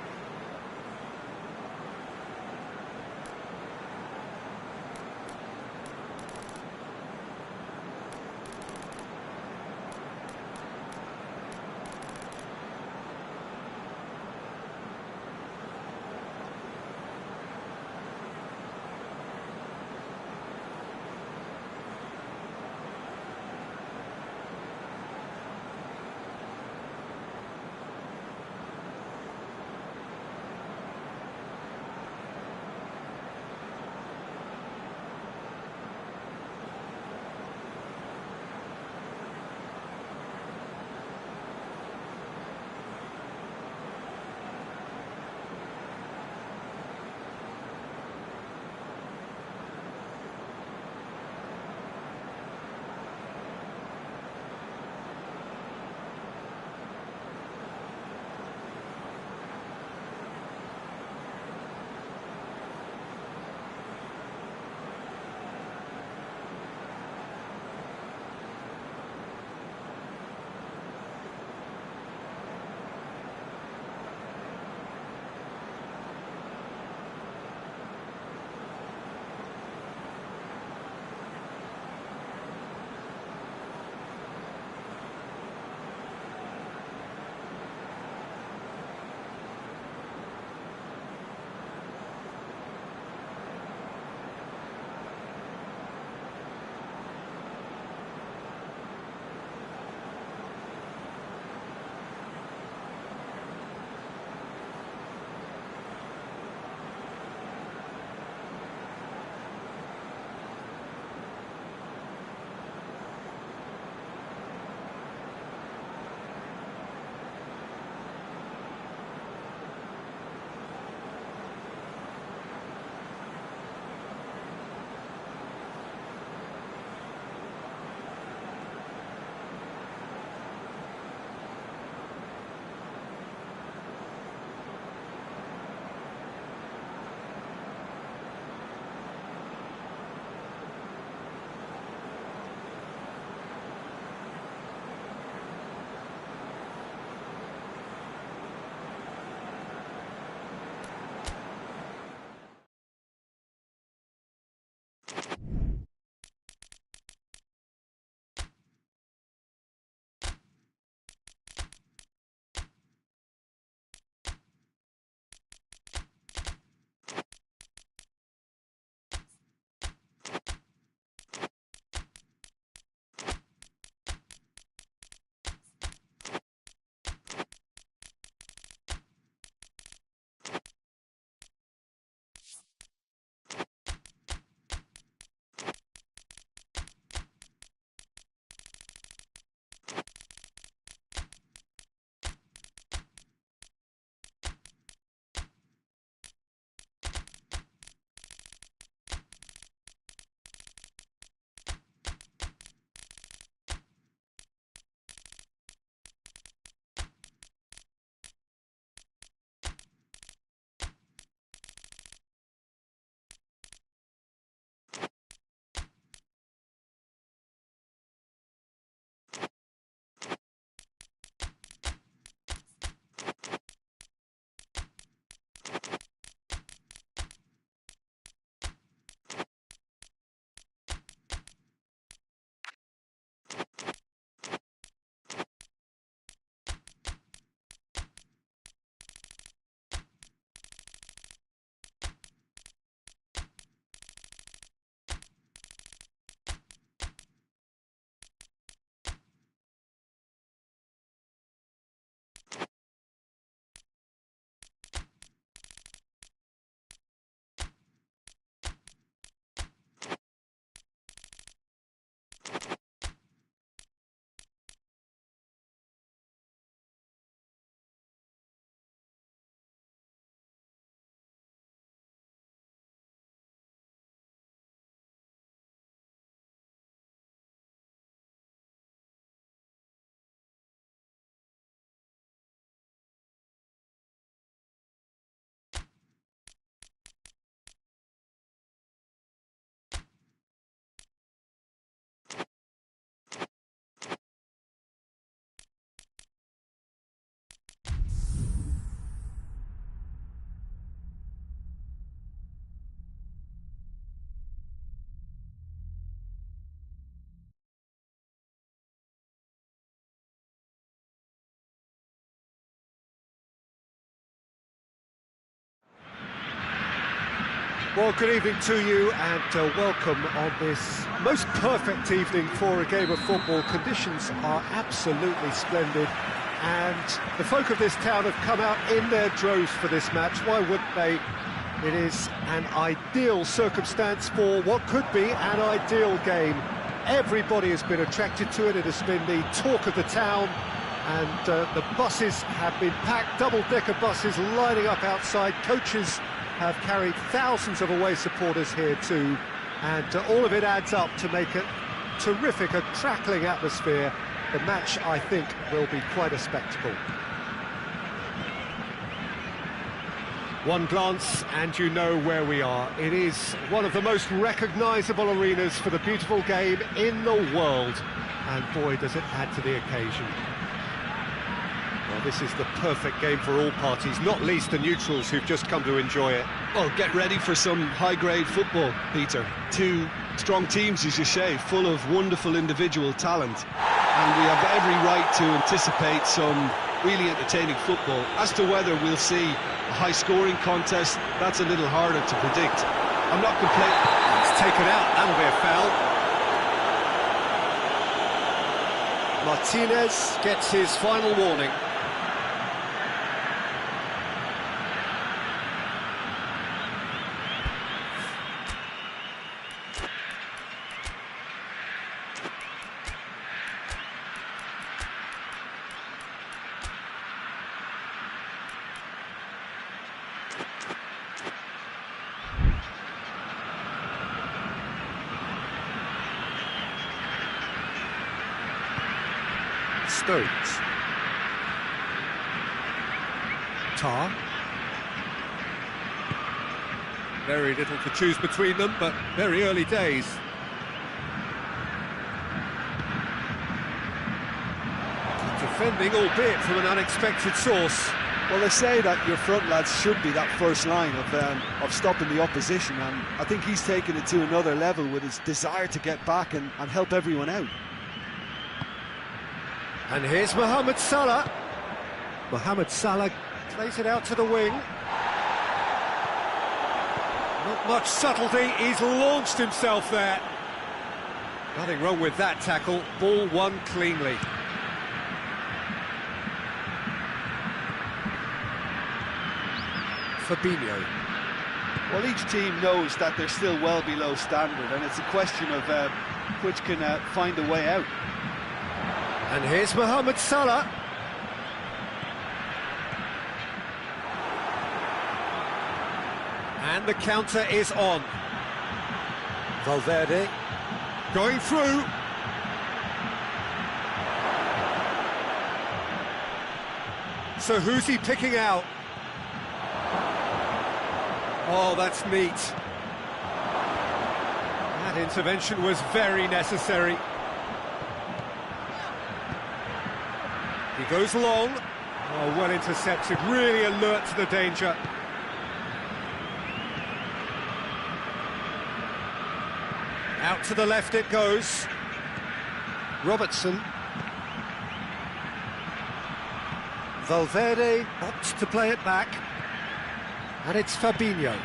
Well, good evening to you and welcome on this most perfect evening for a game of football. Conditions are absolutely splendid and the folk of this town have come out in their droves for this match. Why wouldn't they? It is an ideal circumstance for what could be an ideal game. Everybody has been attracted to it. It has been the talk of the town and the buses have been packed, double-decker buses lining up outside. Coaches have carried thousands of away supporters here too, and all of it adds up to make a terrific, a crackling atmosphere. The match, I think, will be quite a spectacle. One glance and you know where we are. It is one of the most recognisable arenas for the beautiful game in the world, and boy does it add to the occasion. Well, this is the perfect game for all parties, not least the neutrals who've just come to enjoy it. Well, get ready for some high-grade football, Peter. Two strong teams, as you say, full of wonderful individual talent. And we have every right to anticipate some really entertaining football. As to whether we'll see a high-scoring contest, that's a little harder to predict. I'm not complaining. It's taken out, that'll be a foul. Martinez gets his final warning. Stones. Tar. Very little to choose between them, but very early days. Defending, albeit from an unexpected source. Well, they say that your front lads should be that first line of stopping the opposition, and I think he's taken it to another level with his desire to get back and help everyone out. And here's Mohamed Salah. Mohamed Salah plays it out to the wing. Not much subtlety, he's launched himself there. Nothing wrong with that tackle, ball won cleanly. Fabinho. Well, each team knows that they're still well below standard, and it's a question of which can find a way out. And here's Mohamed Salah. And the counter is on. Valverde going through. So who's he picking out? Oh, that's neat. That intervention was very necessary. He goes long. Oh, well intercepted, really alert to the danger. Out to the left it goes. Robertson. Valverde opts to play it back. And it's Fabinho.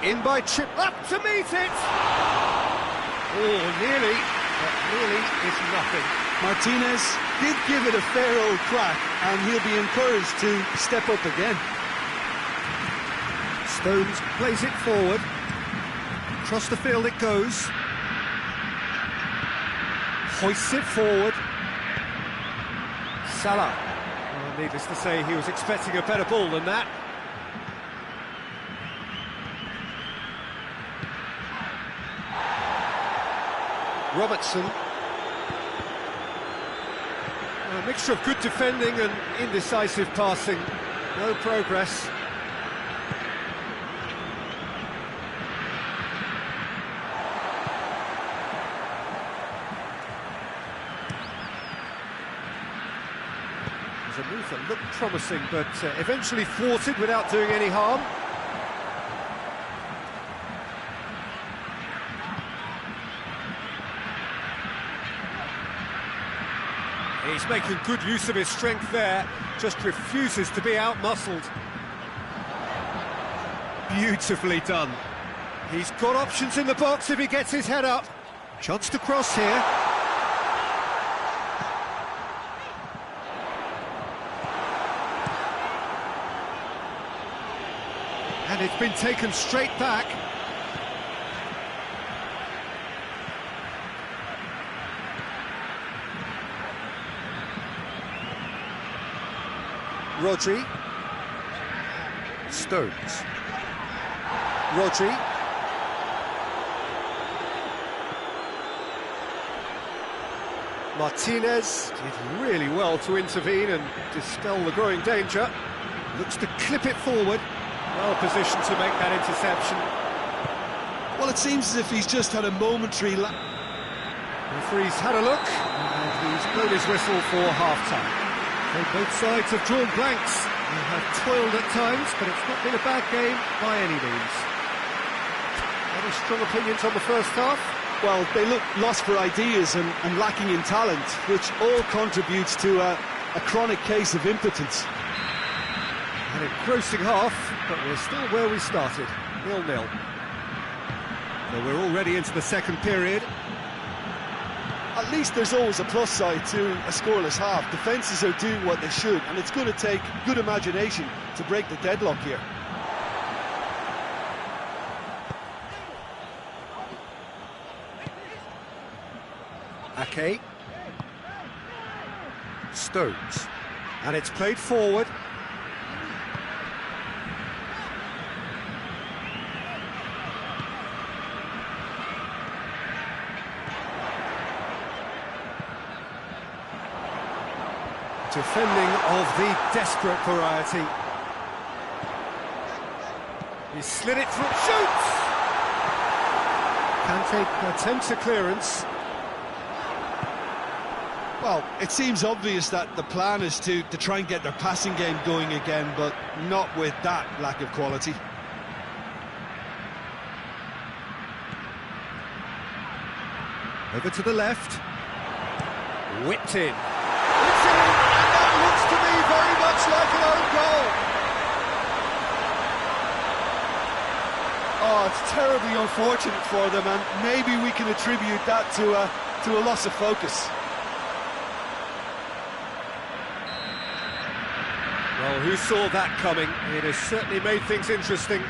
In by Chip, up to meet it! Oh, nearly. But really is nothing. Martinez did give it a fair old crack, and he'll be encouraged to step up again. Stones plays it forward. Across the field it goes. Hoists it forward. Salah. Well, needless to say, he was expecting a better ball than that. Robertson. A mixture of good defending and indecisive passing. No progress. It was a move that looked promising, but eventually thwarted without doing any harm. He's making good use of his strength there, just refuses to be out-muscled. Beautifully done. He's got options in the box if he gets his head up. Chance to cross here. And it's been taken straight back. Rodri. Stones. Rodri. Martinez did really well to intervene and dispel the growing danger. Looks to clip it forward. Well positioned to make that interception. Well, it seems as if he's just had a momentary Referee's had a look, and he's blown his whistle for half-time. So both sides have drawn blanks. They have toiled at times, but it's not been a bad game by any means. Any strong opinions on the first half? Well, they look lost for ideas and lacking in talent, which all contributes to a chronic case of impotence. An engrossing half, but we're still where we started, 0-0. So we're already into the second period. At least there's always a plus side to a scoreless half. Defences are doing what they should, and it's going to take good imagination to break the deadlock here. Ake. Stones. And it's played forward. Defending of the desperate variety. He slid it through, shoots! Kante attempts a clearance. Well, it seems obvious that the plan is to try and get their passing game going again, but not with that lack of quality. Over to the left. Whipped in. It's in, and that looks to me very much like an own goal. Oh, it's terribly unfortunate for them, and maybe we can attribute that to a loss of focus. Well, who saw that coming? It has certainly made things interesting.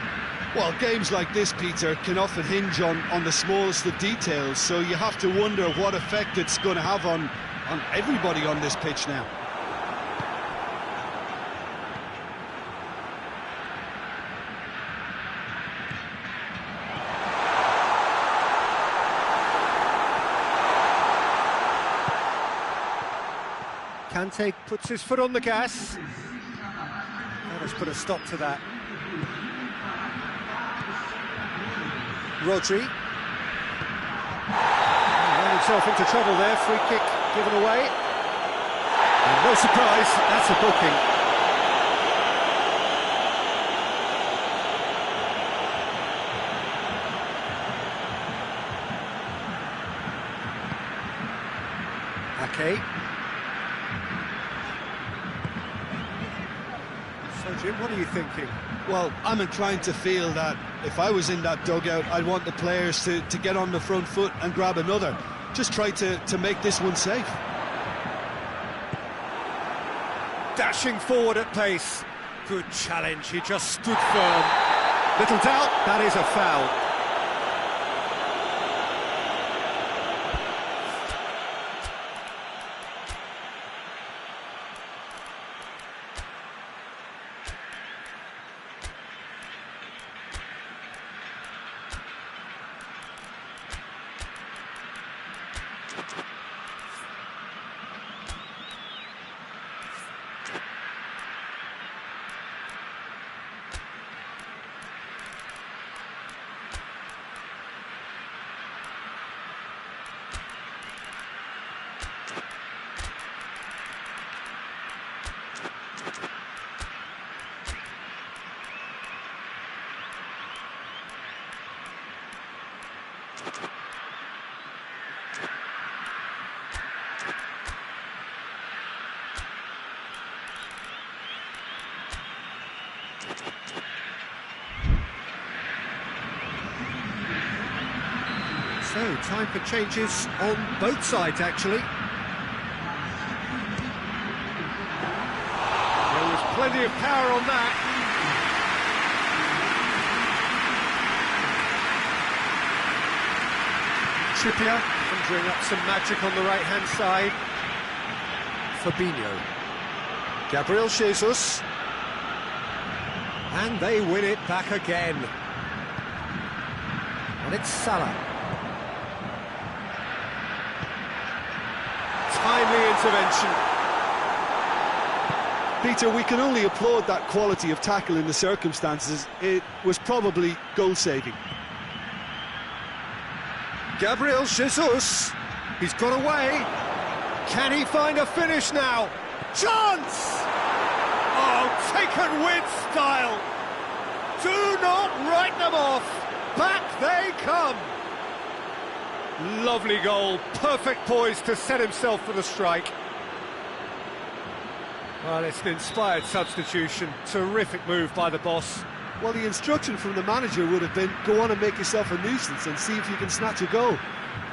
Well, games like this, Peter, can often hinge on the smallest of details, so you have to wonder what effect it's going to have on everybody on this pitch now. Kante puts his foot on the gas. Let us put a stop to that. Rodri. Ran himself into trouble there, free kick given away. And no surprise, that's a booking. Ake. So Jim, what are you thinking? Well, I'm inclined to feel that if I was in that dugout, I'd want the players to get on the front foot and grab another. Just try to make this one safe. Dashing forward at pace. Good challenge, he just stood firm. Little doubt, that is a foul. So, time for changes on both sides, actually. There was plenty of power on that. Trippier conjuring up some magic on the right-hand side. Fabinho. Gabriel Jesus. And they win it back again. And it's Salah. Timely intervention. Peter, we can only applaud that quality of tackle in the circumstances. It was probably goal-saving. Gabriel Jesus. He's got away. Can he find a finish now? Chance! Oh, taken with style. Do not write them off. Back they come. Lovely goal. Perfect poise to set himself for the strike. Well, it's an inspired substitution. Terrific move by the boss. Well, the instruction from the manager would have been, go on and make yourself a nuisance and see if you can snatch a goal.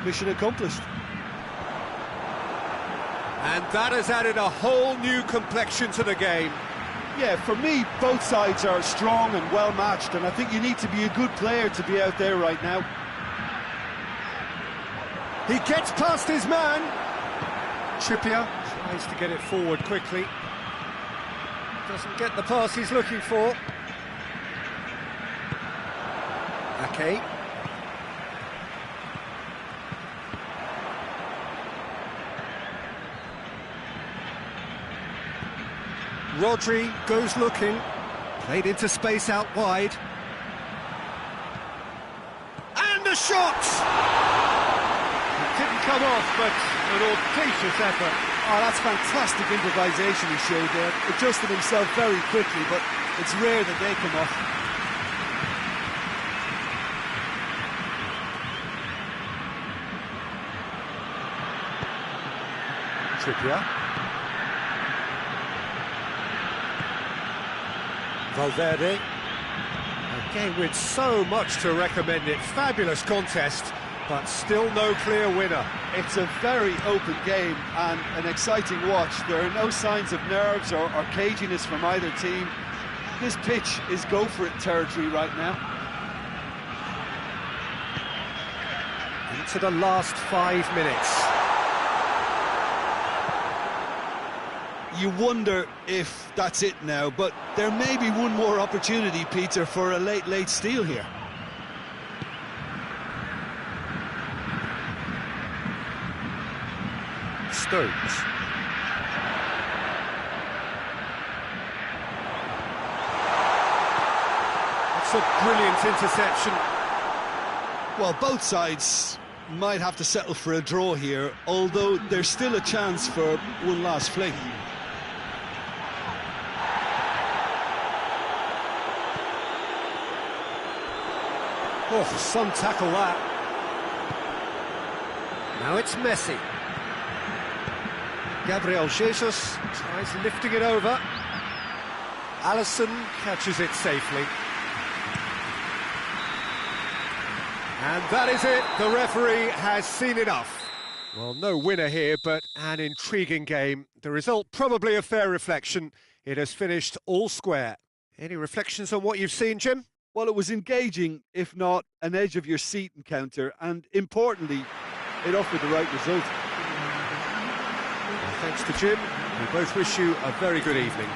Mission accomplished. And that has added a whole new complexion to the game. Yeah, for me, both sides are strong and well-matched, and I think you need to be a good player to be out there right now. He gets past his man. Trippier tries to get it forward quickly. Doesn't get the pass he's looking for. Ake. Rodri goes looking. Played into space out wide. And a shot! It didn't come off, but an audacious effort. Oh, that's fantastic improvisation he showed there. Adjusted himself very quickly, but it's rare that they come off. Trippier. Valverde. A game with so much to recommend it. Fabulous contest, but still no clear winner. It's a very open game and an exciting watch. There are no signs of nerves or caginess from either team. This pitch is go-for-it territory right now. Into the last 5 minutes. You wonder if that's it now, but there may be one more opportunity, Peter, for a late steal here. Stones. That's a brilliant interception. Well, both sides might have to settle for a draw here, although there's still a chance for one last fling. Oh, some tackle that. Now it's Messi. Gabriel Jesus tries lifting it over. Alisson catches it safely. And that is it. The referee has seen enough. Well, no winner here, but an intriguing game. The result probably a fair reflection. It has finished all square. Any reflections on what you've seen, Jim? Well, it was engaging, if not an edge-of-your-seat encounter, and importantly, it offered the right result. Well, thanks to Jim. We both wish you a very good evening.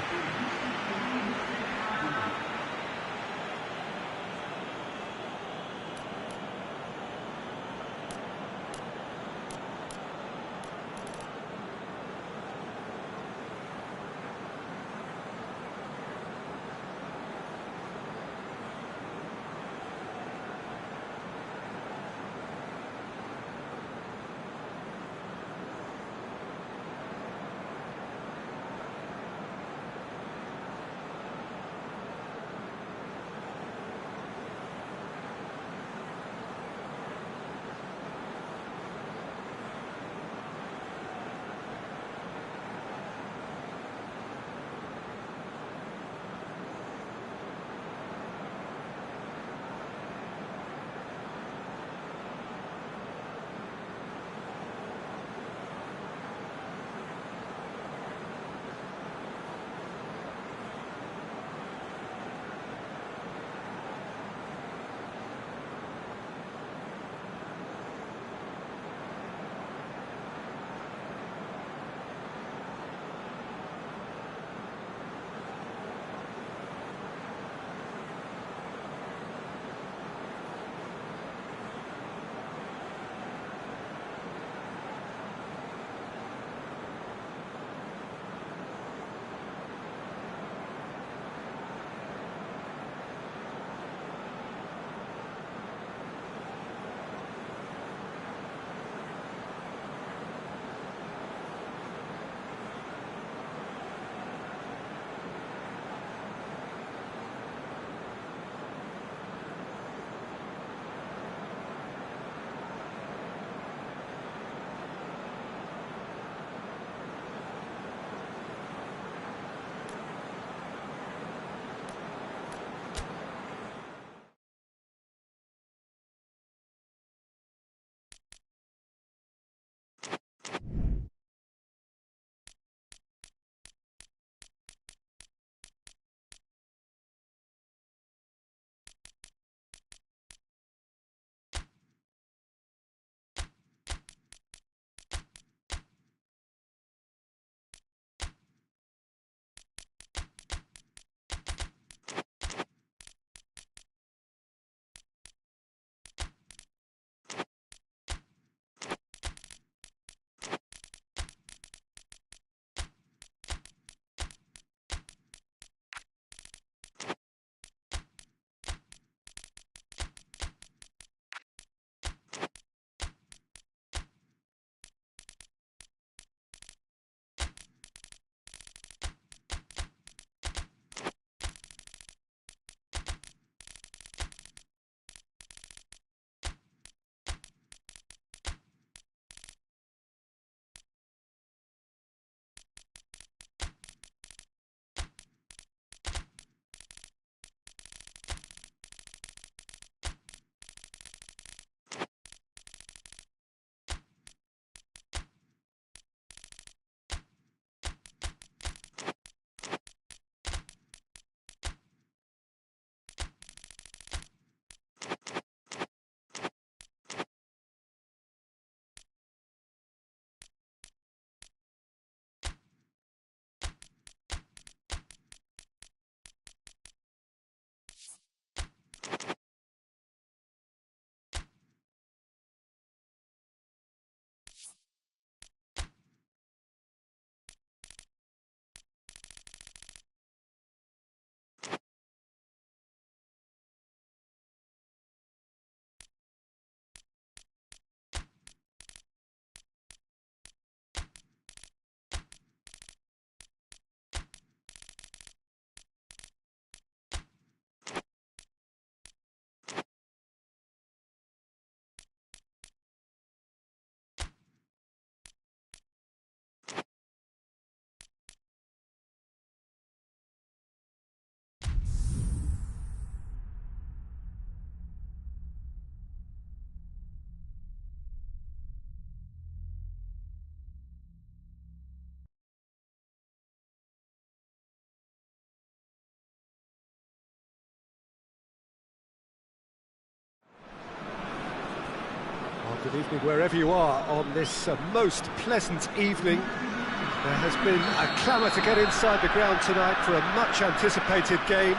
Good evening wherever you are on this most pleasant evening. There has been a clamour to get inside the ground tonight for a much-anticipated game.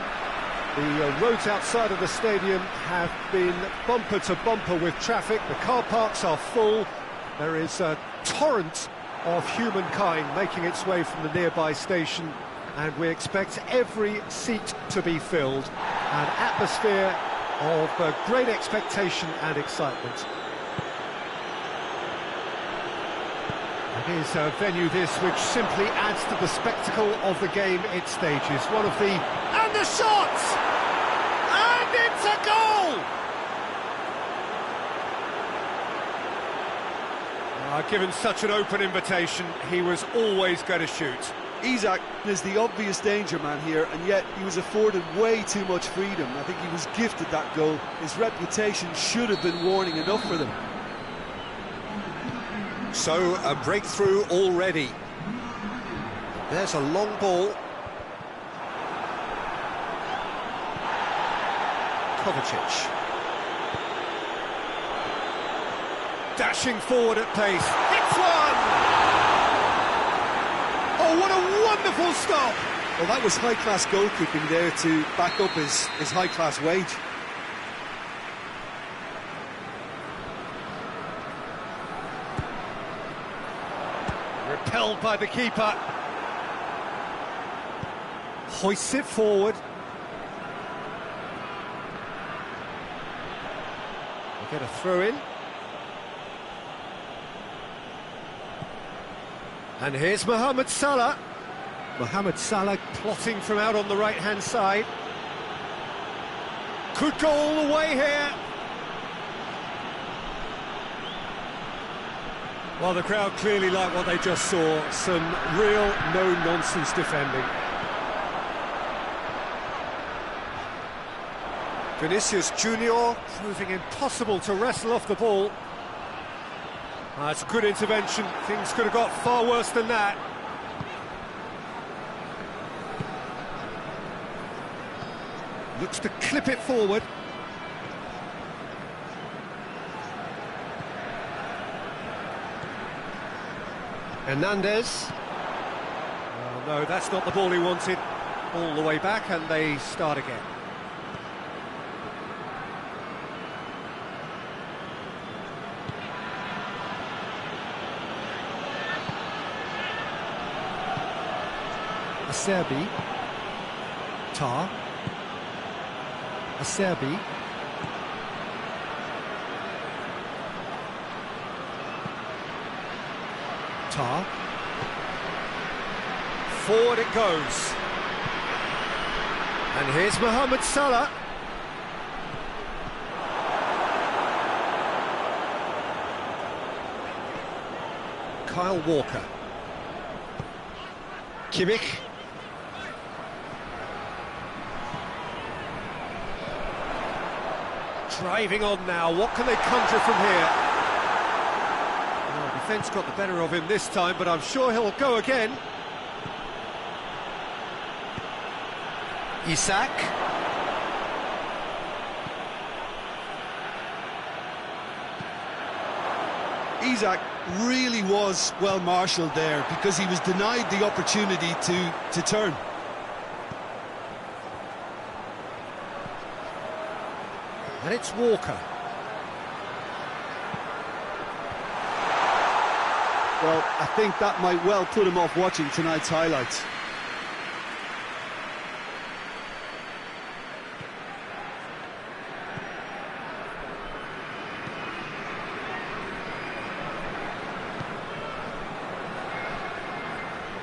The roads outside of the stadium have been bumper to bumper with traffic. The car parks are full. There is a torrent of humankind making its way from the nearby station, and we expect every seat to be filled. An atmosphere of great expectation and excitement. It is a venue this which simply adds to the spectacle of the game it stages. One of the... and the shots! And it's a goal! Given such an open invitation, he was always going to shoot. Isak is the obvious danger man here, and yet he was afforded way too much freedom. I think he was gifted that goal. His reputation should have been warning enough for them. So, a breakthrough already. There's a long ball. Kovacic. Dashing forward at pace. Hits one! Oh, what a wonderful stop! Well, that was high-class goalkeeping there to back up his high-class wage. Repelled by the keeper. Hoists it forward. We'll get a throw in. And here's Mohamed Salah. Mohamed Salah plotting from out on the right-hand side. Could go all the way here. Well, the crowd clearly like what they just saw. Some real no-nonsense defending. Vinicius Junior proving impossible to wrestle off the ball. That's a good intervention. Things could have got far worse than that. Looks to clip it forward. Hernandez. Oh, no, that's not the ball he wanted. All the way back, and they start again. Acerbi. Tar. Acerbi. Tar. Forward it goes. And here's Mohamed Salah. Kyle Walker. Kimmich. Driving on now, what can they conjure from here? Well, defence got the better of him this time, but I'm sure he'll go again. Isak. Isak really was well marshalled there because he was denied the opportunity to turn. And it's Walker. Well, I think that might well put him off watching tonight's highlights.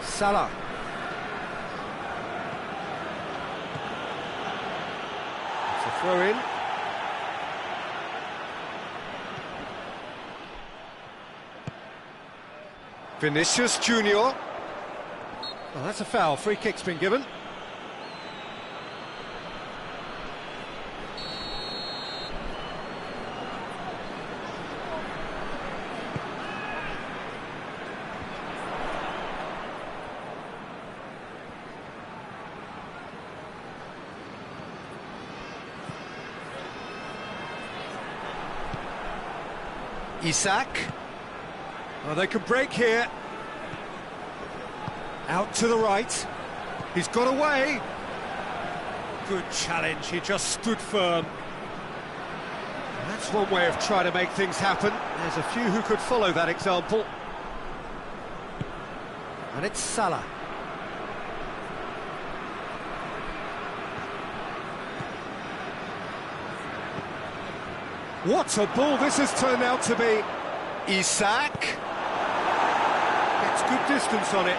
Salah. It's a throw in. Vinicius Junior. Oh, that's a foul. Free kick's been given. Isak. Oh, they can break here. Out to the right. He's got away. Good challenge, he just stood firm. That's one way of trying to make things happen. There's a few who could follow that example. And it's Salah. What a ball this has turned out to be. Isak. Gets good distance on it.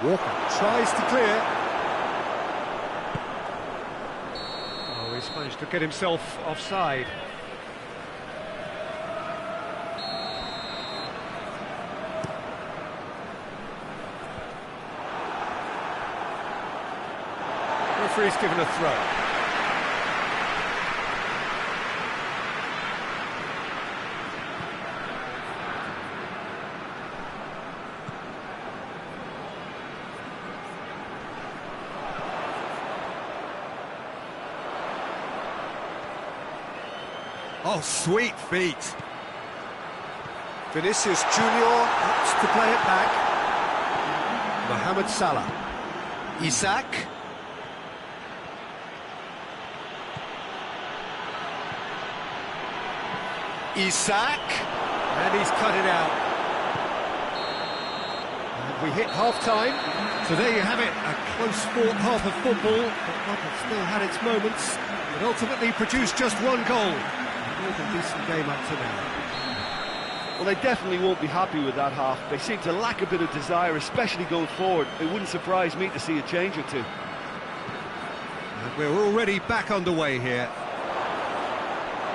Walker tries to clear. Oh, he's managed to get himself offside. Referee's given a throw. Oh, sweet feet. Vinicius Junior opts to play it back. Mohamed Salah. Isak. Isak. And he's cut it out. And we hit half-time. So there you have it, a close-fought half of football, but one that still had its moments. It ultimately produced just one goal. A decent game up to now. Well, they definitely won't be happy with that half. They seem to lack a bit of desire, especially going forward. It wouldn't surprise me to see a change or two. And we're already back underway here.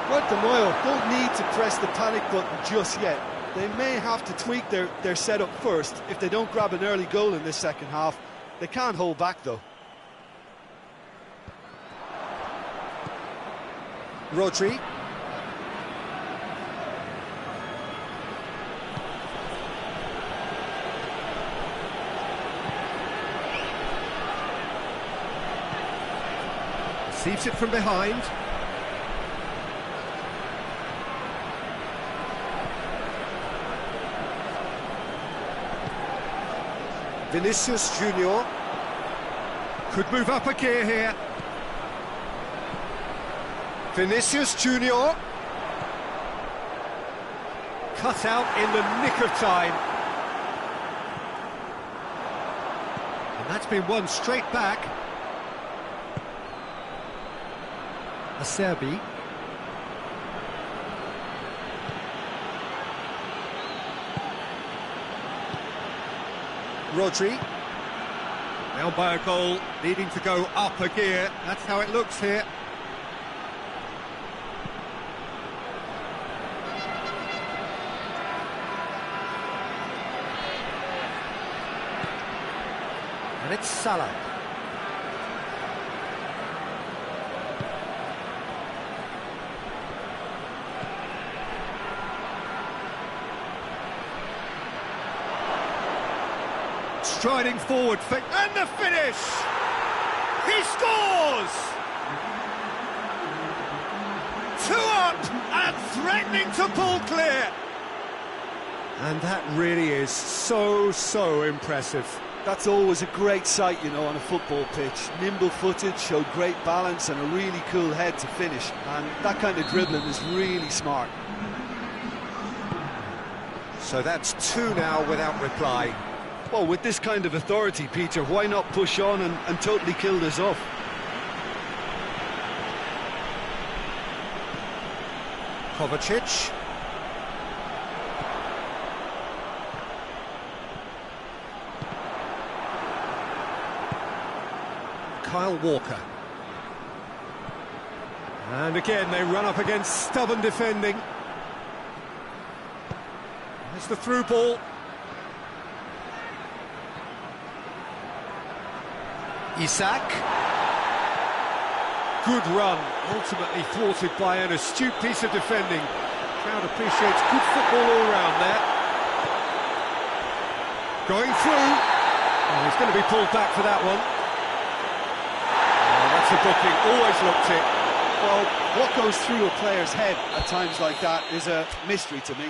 Right, the Moyle don't need to press the panic button just yet. They may have to tweak their setup first. If they don't grab an early goal in this second half, they can't hold back though. Rodri. Receives it from behind. Vinicius Junior could move up a gear here. Vinicius Junior cut out in the nick of time. And that's been won straight back. Acerbi. Rodri. Now by a goal, needing to go up a gear. That's how it looks here. And it's Salah. Striding forward, and the finish! He scores! 2 up and threatening to pull clear. And that really is so impressive. That's always a great sight, you know, on a football pitch. Nimble-footed, showed great balance and a really cool head to finish. And that kind of dribbling is really smart. So that's 2 now without reply. Well, with this kind of authority, Peter, why not push on and totally kill this off? Kovacic. Kyle Walker. And again, they run up against stubborn defending. There's the through ball. Isak. Good run, ultimately thwarted by an astute piece of defending. Crowd appreciates good football all round there. Going through. Oh, he's going to be pulled back for that one. Oh, That's a booking, always looked it. Well, what goes through a player's head at times like that is a mystery to me.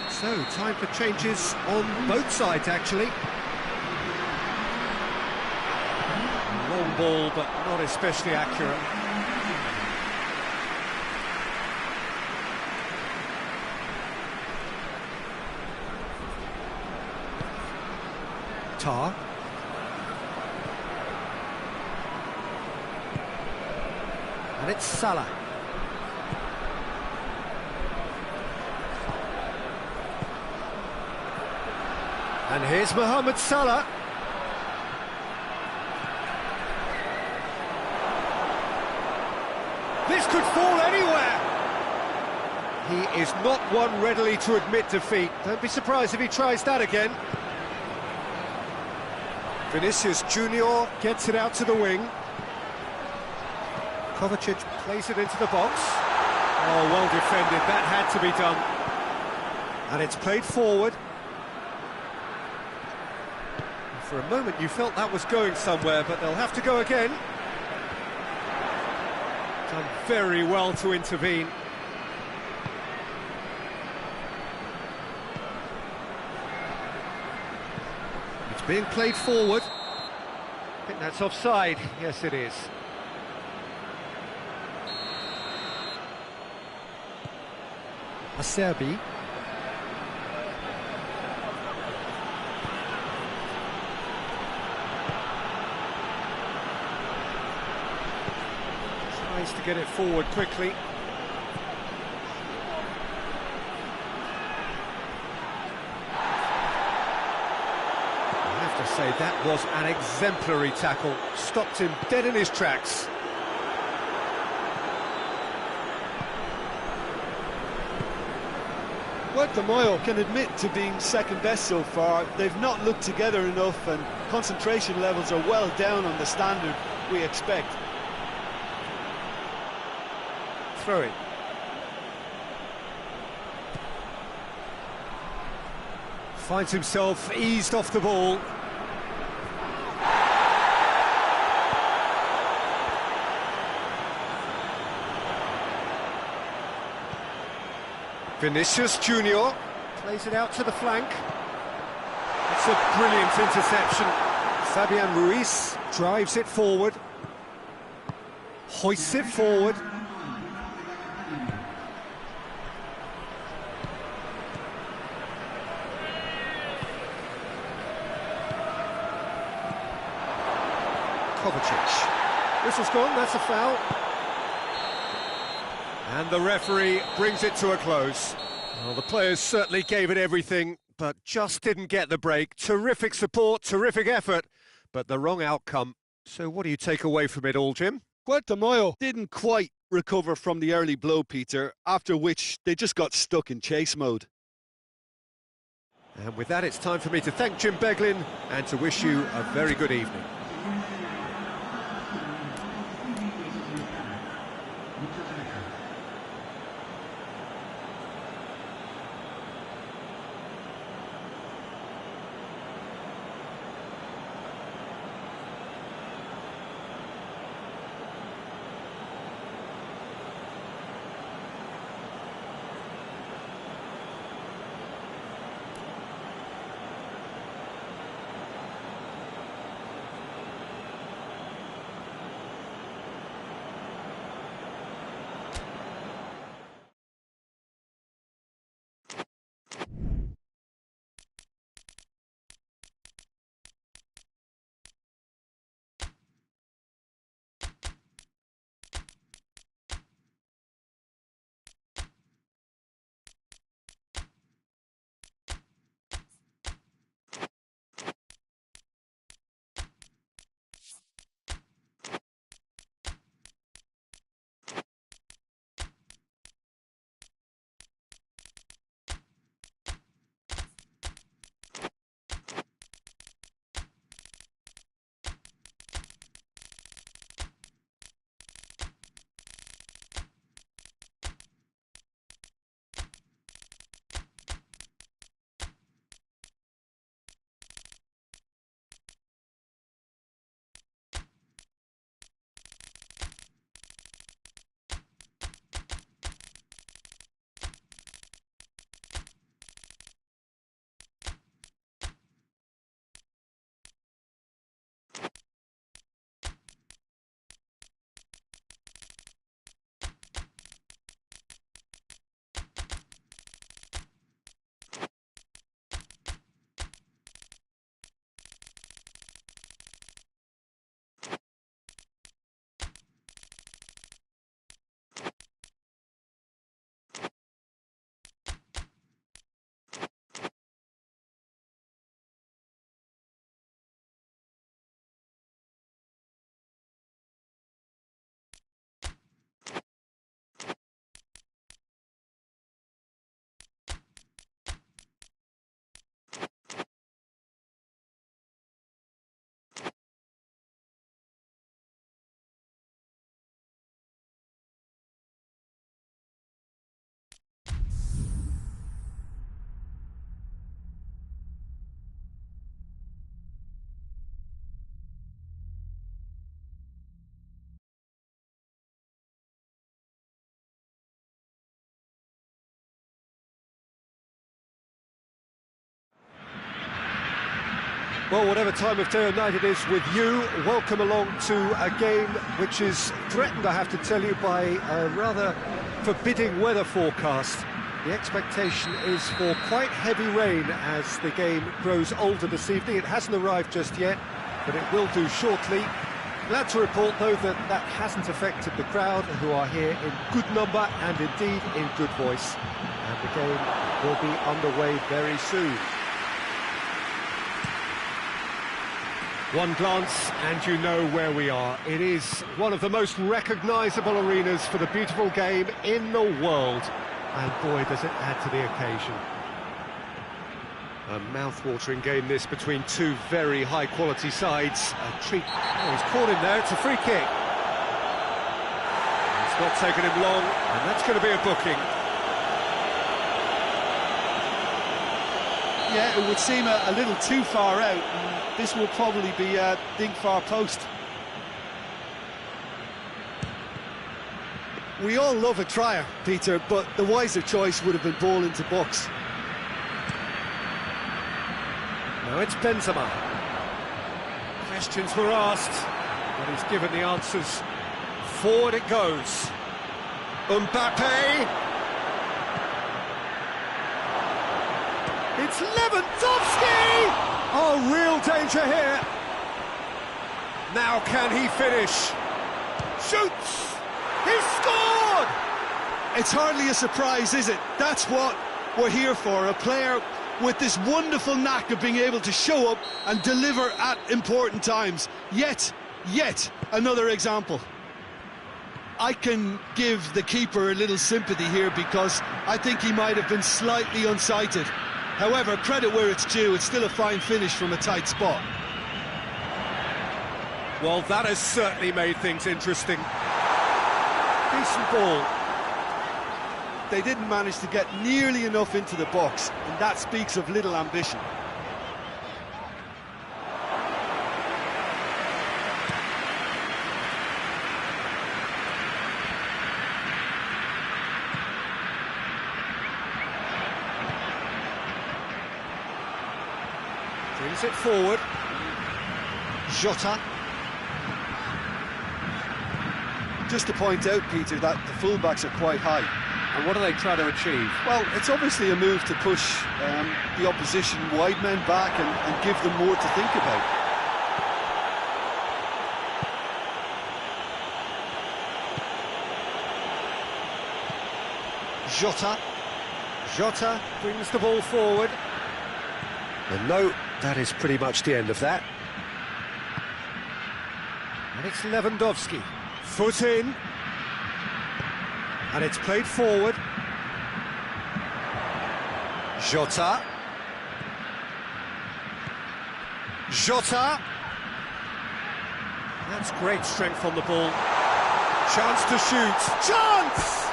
So, time for changes on both sides, actually. Long ball, but not especially accurate. Tar. And it's Salah. And here's Mohamed Salah. This could fall anywhere. He is not one readily to admit defeat. Don't be surprised if he tries that again. Vinicius Junior gets it out to the wing. Kovacic plays it into the box. Oh, well defended. That had to be done. And it's played forward. For a moment you felt that was going somewhere, but they'll have to go again. Done very well to intervene. It's being played forward. I think that's offside. Yes, it is. Acerbi. To get it forward quickly. I have to say that was an exemplary tackle. Stopped him dead in his tracks. Puerto Moyo can admit to being second best so far. They've not looked together enough and concentration levels are well down on the standard we expect. Throw it. Finds himself eased off the ball. Vinicius Junior plays it out to the flank. It's a brilliant interception. Fabian Ruiz drives it forward. Hoists it forward. Kovacic. Whistle's gone, that's a foul. And the referee brings it to a close. Well, the players certainly gave it everything, but just didn't get the break. Terrific support, terrific effort, but the wrong outcome. So what do you take away from it all, Jim? Puerto Moyo didn't quite recover from the early blow, Peter, after which they just got stuck in chase mode. And with that, it's time for me to thank Jim Beglin and to wish you a very good evening. Well, whatever time of day or night it is with you, welcome along to a game which is threatened, I have to tell you, by a rather forbidding weather forecast. The expectation is for quite heavy rain as the game grows older this evening. It hasn't arrived just yet, but it will do shortly. Glad to report, though, that that hasn't affected the crowd, who are here in good number and indeed in good voice. And the game will be underway very soon. One glance and you know where we are. It is one of the most recognisable arenas for the beautiful game in the world. And boy, does it add to the occasion. A mouth-watering game this between two very high-quality sides. A treat. Oh, he's caught him there. It's a free kick. It's not taken him long, and that's going to be a booking. Yeah, it would seem a little too far out. And this will probably be a dink far post. We all love a trier, Peter, but the wiser choice would have been ball into box. Now it's Benzema. Questions were asked, but he's given the answers. Forward it goes. Mbappe. It's Lewandowski! Oh, real danger here. Now can he finish? Shoots! He scored! It's hardly a surprise, is it? That's what we're here for, a player with this wonderful knack of being able to show up and deliver at important times. Yet another example. I can give the keeper a little sympathy here because I think he might have been slightly unsighted. However, credit where it's due, it's still a fine finish from a tight spot. Well, that has certainly made things interesting. Decent ball. They didn't manage to get nearly enough into the box, and that speaks of little ambition. Brings it forward. Jota. Just to point out, Peter, that the fullbacks are quite high. And what do they try to achieve? Well, it's obviously a move to push the opposition wide men back and give them more to think about. Jota brings the ball forward. And no, that is pretty much the end of that. And it's Lewandowski. Foot in. And it's played forward. Jota. That's great strength on the ball. Chance to shoot. Chance!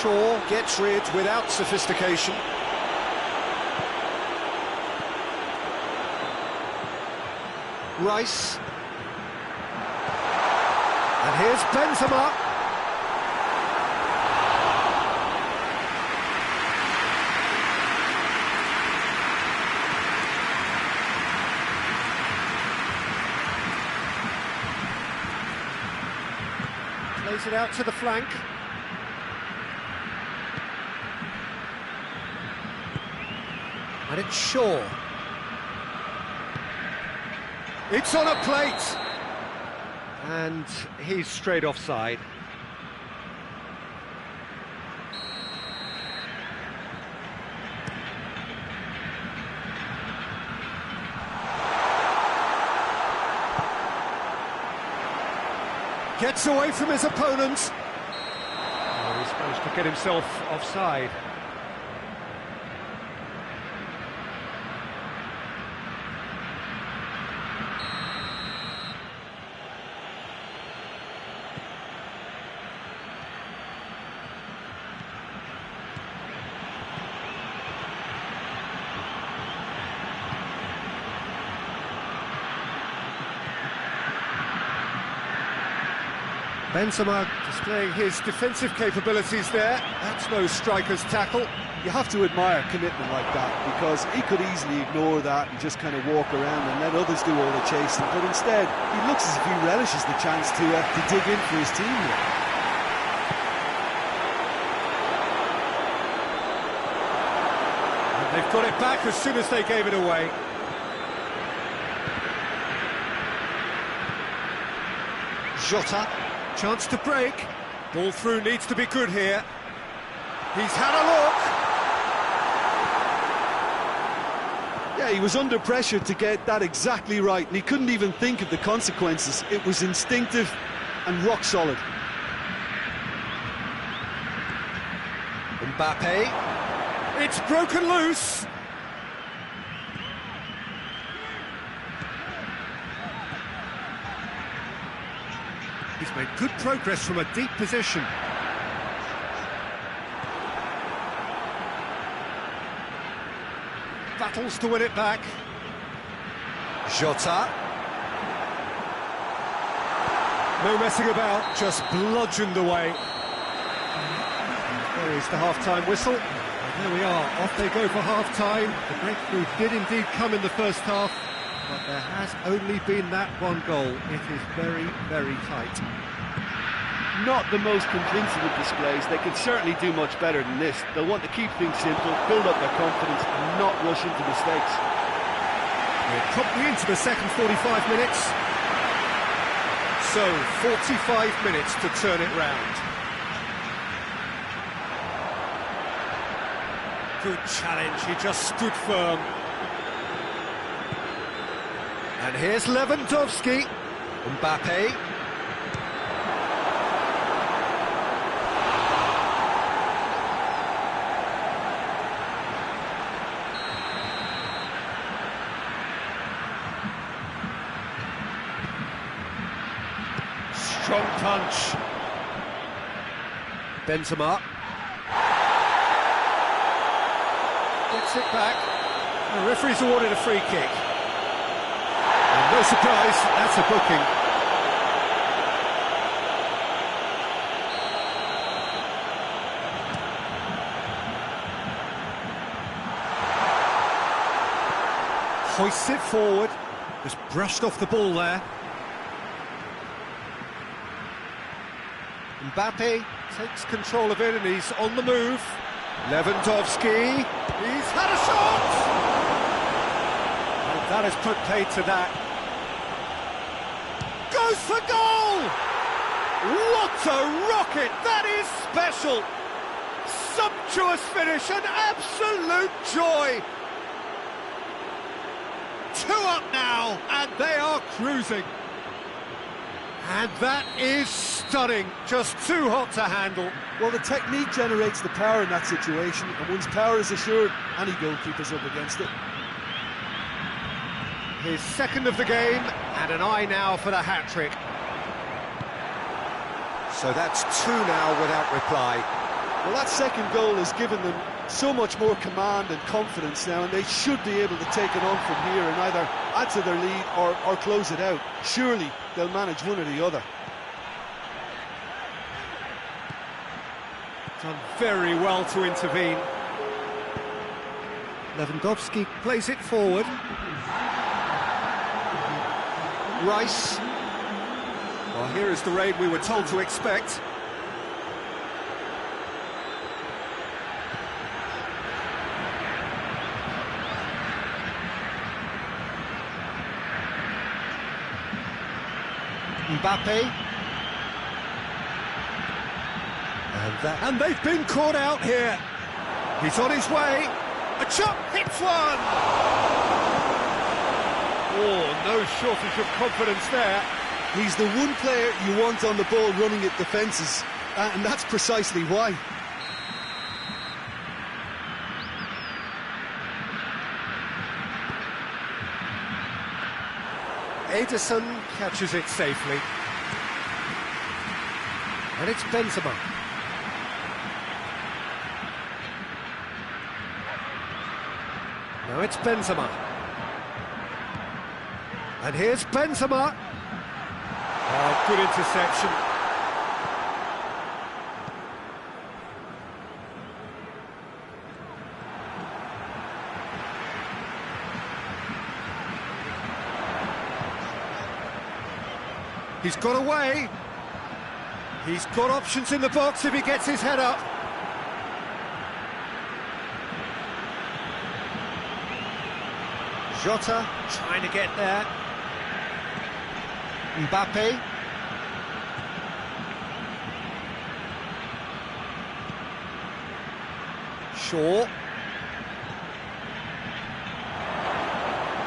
Shaw gets rid without sophistication. Rice. And here's Benzema. Plays it out to the flank. And it's Shaw. It's on a plate. And he's straight offside. Gets away from his opponent. Oh, he's managed to get himself offside. Benzema displaying his defensive capabilities there. That's no striker's tackle. You have to admire commitment like that, because he could easily ignore that and just kind of walk around and let others do all the chasing, but instead he looks as if he relishes the chance to dig in for his team here. And they've got it back as soon as they gave it away. Jota, chance to break. Ball through needs to be good here. He's had a look. Yeah, he was under pressure to get that exactly right, and he couldn't even think of the consequences. It was instinctive and rock solid. Mbappe. It's broken loose. He's made good progress from a deep position. Battles to win it back. Jota. No messing about, just bludgeoned away. There is the half-time whistle. And there we are, off they go for half-time. The breakthrough did indeed come in the first half, but there has only been that one goal. It is very, very tight. Not the most convincing of displays. They can certainly do much better than this. They'll want to keep things simple, build up their confidence, and not rush into mistakes. We're probably into the second 45 minutes. So, 45 minutes to turn it round. Good challenge, he just stood firm. And here's Lewandowski. Mbappe. Strong punch. Benzema. Gets it back. The referee's awarded a free kick. And no surprise, that's a booking. Hoists it forward. Just brushed off the ball there. Mbappe takes control of it and he's on the move. Lewandowski, he's had a shot! And that has put paid to that. Goes for goal! What a rocket! That is special! Sumptuous finish, an absolute joy! 2 up now, and they are cruising. And that is stunning, just too hot to handle. Well, the technique generates the power in that situation, and once power is assured, any goalkeeper's up against it. His second of the game, and an eye now for the hat-trick. So that's 2 now without reply. Well, that second goal has given them so much more command and confidence now, and they should be able to take it on from here and either add to their lead or close it out. Surely they'll manage one or the other. Done very well to intervene. Lewandowski plays it forward. Rice. Well, here is the raid we were told to expect. Mbappe. And they've been caught out here. He's on his way. A chop hits one. Oh, no shortage of confidence there. He's the one player you want on the ball running at defences, and that's precisely why. Ederson catches it safely. And it's Benzema. Now it's Benzema. And here's Benzema. Oh, good interception. He's got away. He's got options in the box if he gets his head up. Jota trying to get there. Mbappe. Shaw.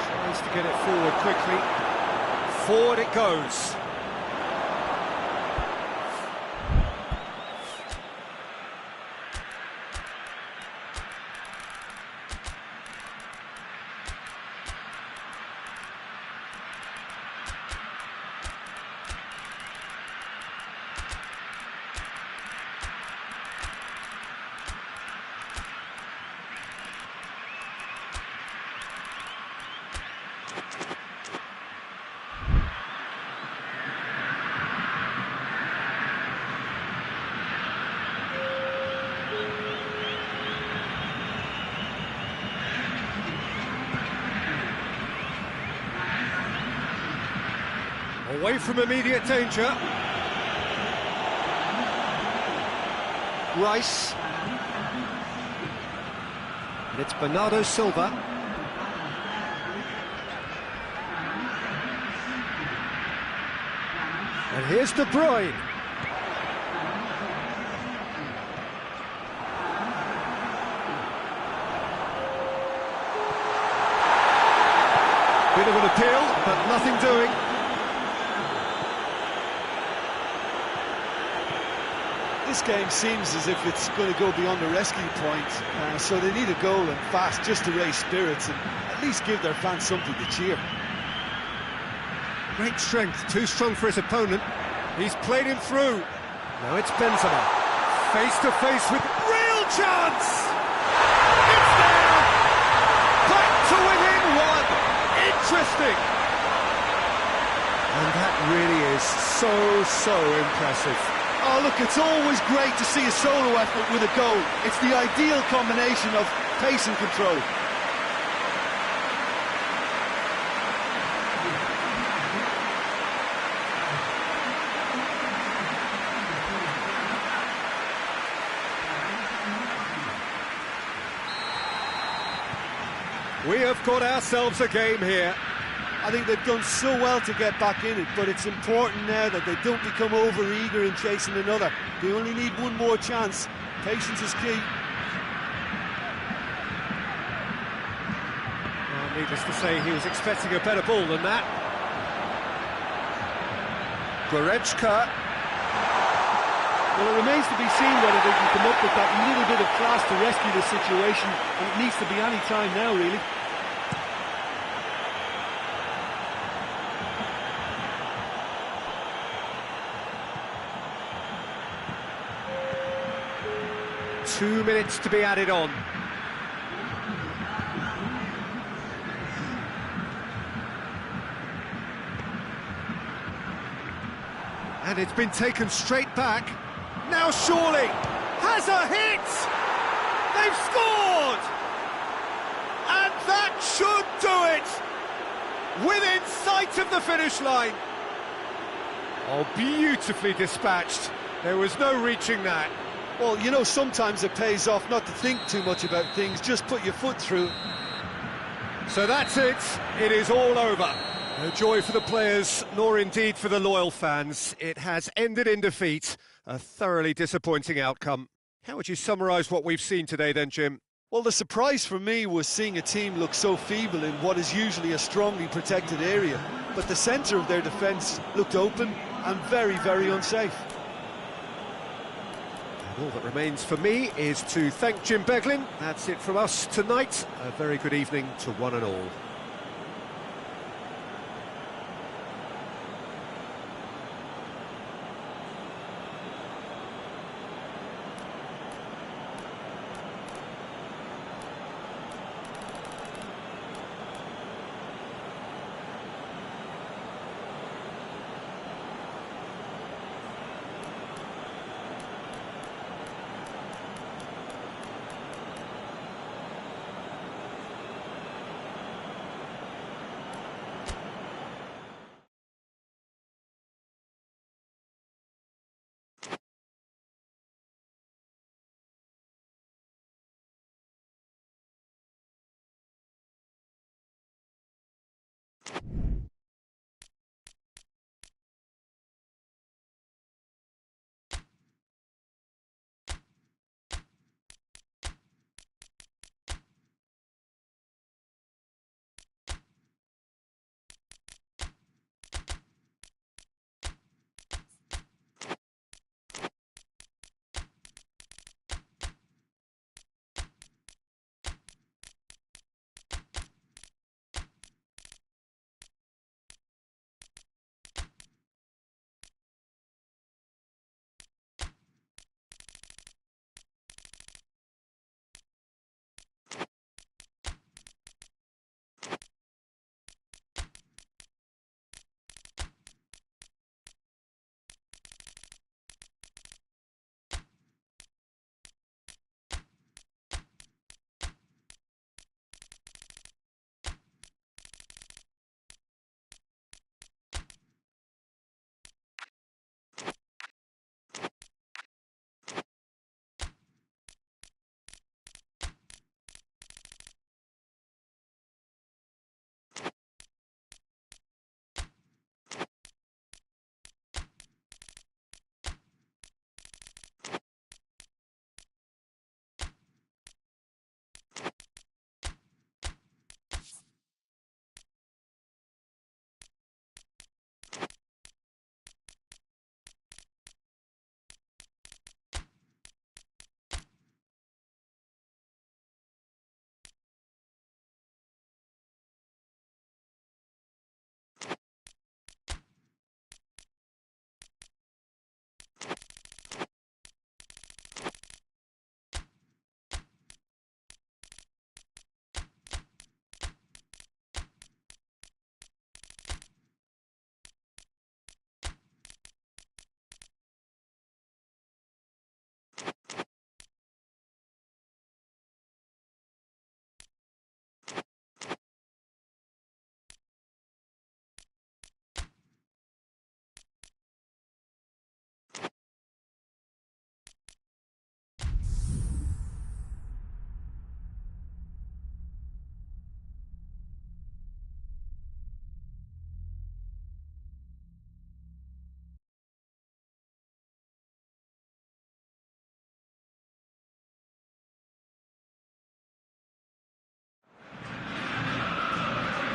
Tries to get it forward quickly. Forward it goes. Away from immediate danger. Rice. And it's Bernardo Silva. And here's De Bruyne. Bit of an appeal, but nothing doing. This game seems as if it's going to go beyond the rescue point, so they need a goal and fast just to raise spirits and at least give their fans something to cheer. Great strength, too strong for his opponent. He's played him through. Now it's Benzema, face to face with real chance! It's there! Back to within one! Interesting! And that really is so impressive. Oh, look, it's always great to see a solo effort with a goal. It's the ideal combination of pace and control. We have got ourselves a game here. I think they've done so well to get back in it, but it's important now that they don't become over-eager in chasing another. They only need one more chance. Patience is key. Well, needless to say, he was expecting a better ball than that. Goretzka. Well, it remains to be seen whether they can come up with that little bit of class to rescue the situation, and it needs to be any time now, really. 2 minutes to be added on. And it's been taken straight back. Now surely has a hit! They've scored! And that should do it! Within sight of the finish line. Oh, beautifully dispatched. There was no reaching that. Well, you know, sometimes it pays off not to think too much about things, just put your foot through. So that's it, it is all over. No joy for the players, nor indeed for the loyal fans. It has ended in defeat, a thoroughly disappointing outcome. How would you summarise what we've seen today then, Jim? Well, the surprise for me was seeing a team look so feeble in what is usually a strongly protected area. But the centre of their defence looked open and very unsafe. All that remains for me is to thank Jim Beglin. That's it from us tonight. A very good evening to one and all.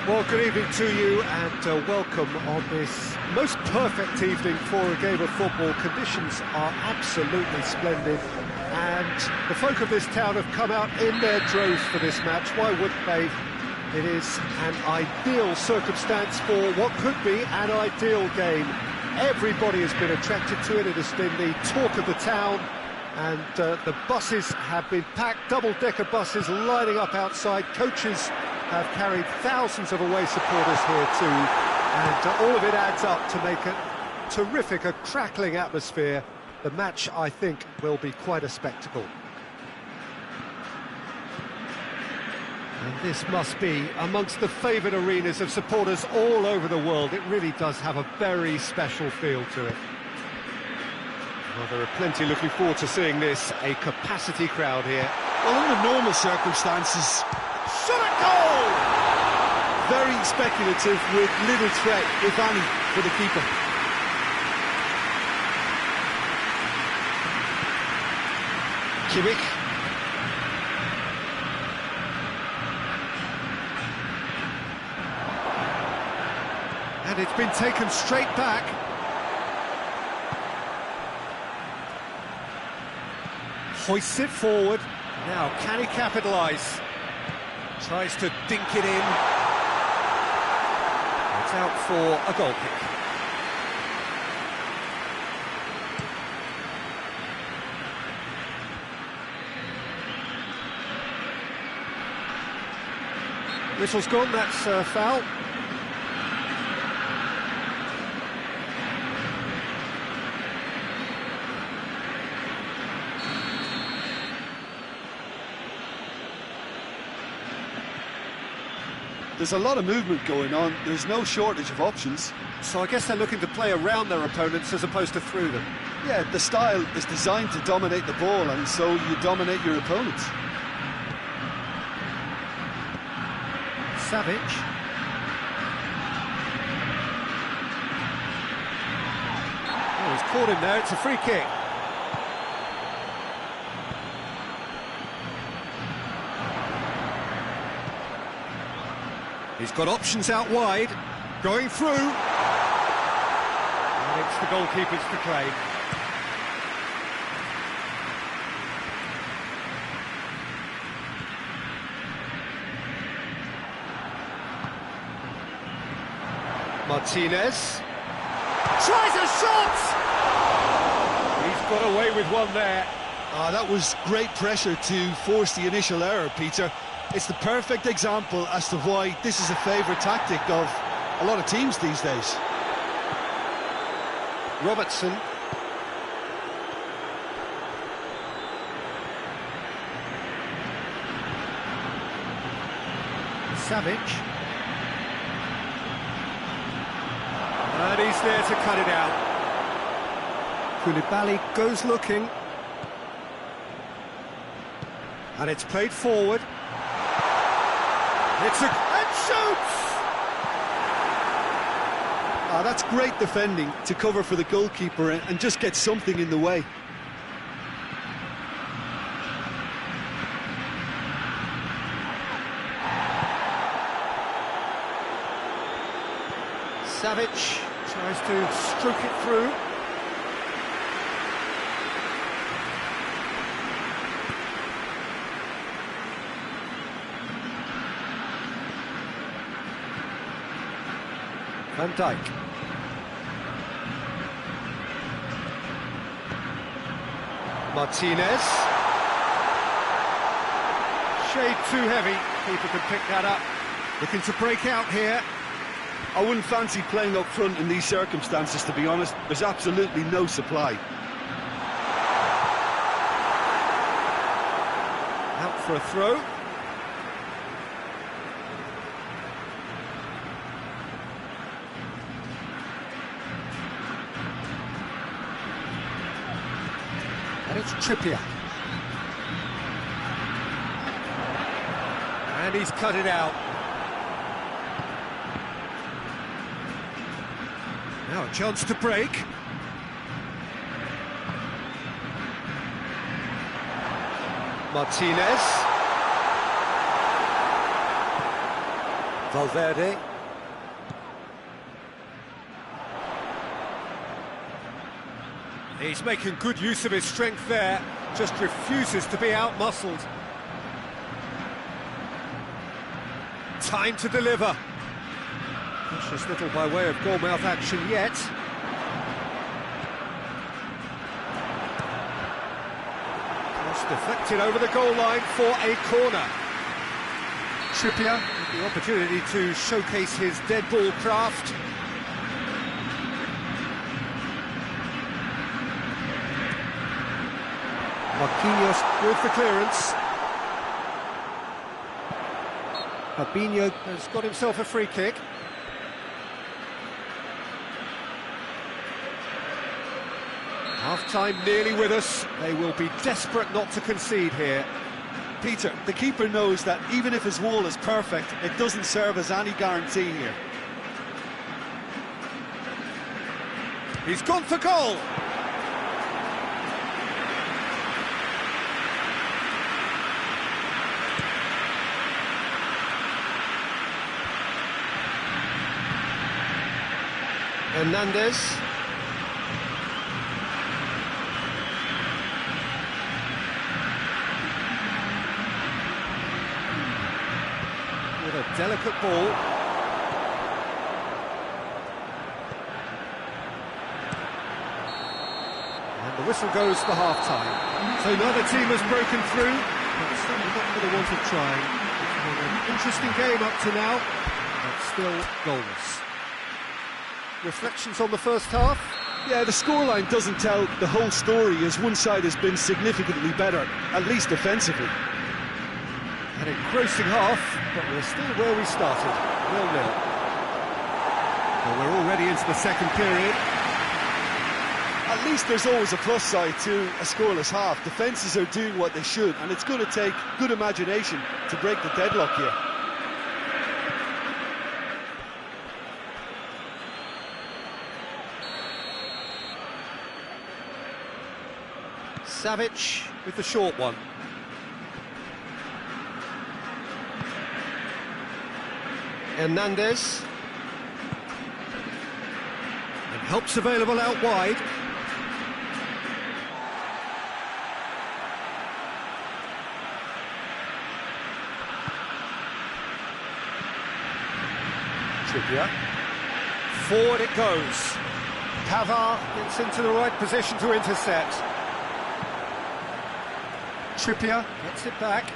Well, good evening to you and welcome on this most perfect evening for a game of football. Conditions are absolutely splendid and the folk of this town have come out in their droves for this match. Why wouldn't they? It is an ideal circumstance for what could be an ideal game. Everybody has been attracted to it. It has been the talk of the town, and the buses have been packed, double-decker buses lining up outside. Coaches have carried thousands of away supporters here too, and all of it adds up to make a terrific, a crackling atmosphere. The match, I think, will be quite a spectacle. And this must be amongst the favoured arenas of supporters all over the world. It really does have a very special feel to it. Well, there are plenty looking forward to seeing this, a capacity crowd here. Well, under normal circumstances, shot a goal! Very speculative with little threat, if any, for the keeper. Kimmich. And it's been taken straight back. Hoists it forward. Now, can he capitalise? Tries to dink it in. It's out for a goal kick. Whistle's gone, that's a foul. There's a lot of movement going on. There's no shortage of options. So I guess they're looking to play around their opponents as opposed to through them. Yeah, the style is designed to dominate the ball, and so you dominate your opponents. Savic. Oh, he's caught him there, it's a free kick. He's got options out wide, going through. And it's the goalkeeper's to claim. Martinez tries a shot! He's got away with one there. That was great pressure to force the initial error, Peter. It's the perfect example as to why this is a favourite tactic of a lot of teams these days. Robertson. Savic. And he's there to cut it out. Koulibaly goes looking. And it's played forward. And shoots! That's great defending to cover for the goalkeeper and just get something in the way. Savic tries to stroke it through. Van Dijk. Martinez. Shade too heavy. Keeper can pick that up. Looking to break out here. I wouldn't fancy playing up front in these circumstances, to be honest. There's absolutely no supply. Out for a throw. And it's Trippier. And he's cut it out. Now a chance to break. Martinez. Valverde. He's making good use of his strength there, just refuses to be out-muscled. Time to deliver. Precious little by way of goalmouth action yet. Cross deflected over the goal line for a corner. Trippier with the opportunity to showcase his dead ball craft. Marquinhos with the clearance. Fabinho has got himself a free kick. Half-time nearly with us. They will be desperate not to concede here. Peter, the keeper knows that even if his wall is perfect, it doesn't serve as any guarantee here. He's gone for goal. Hernandez. With a delicate ball. And the whistle goes for half-time. So neither team has broken through, but certainly not for the want of trying. It's been an interesting game up to now, but still goalless. Reflections on the first half? Yeah, the scoreline doesn't tell the whole story, as one side has been significantly better, at least defensively. An engrossing half, but we're still where we started, 0-0. Well, we're already into the second period. At least there's always a plus side to a scoreless half. Defences are doing what they should, and it's going to take good imagination to break the deadlock here. Savic with the short one. Hernandez. And help's available out wide. Trippier. Forward it goes. Pavard gets into the right position to intercept. Trippier gets it back.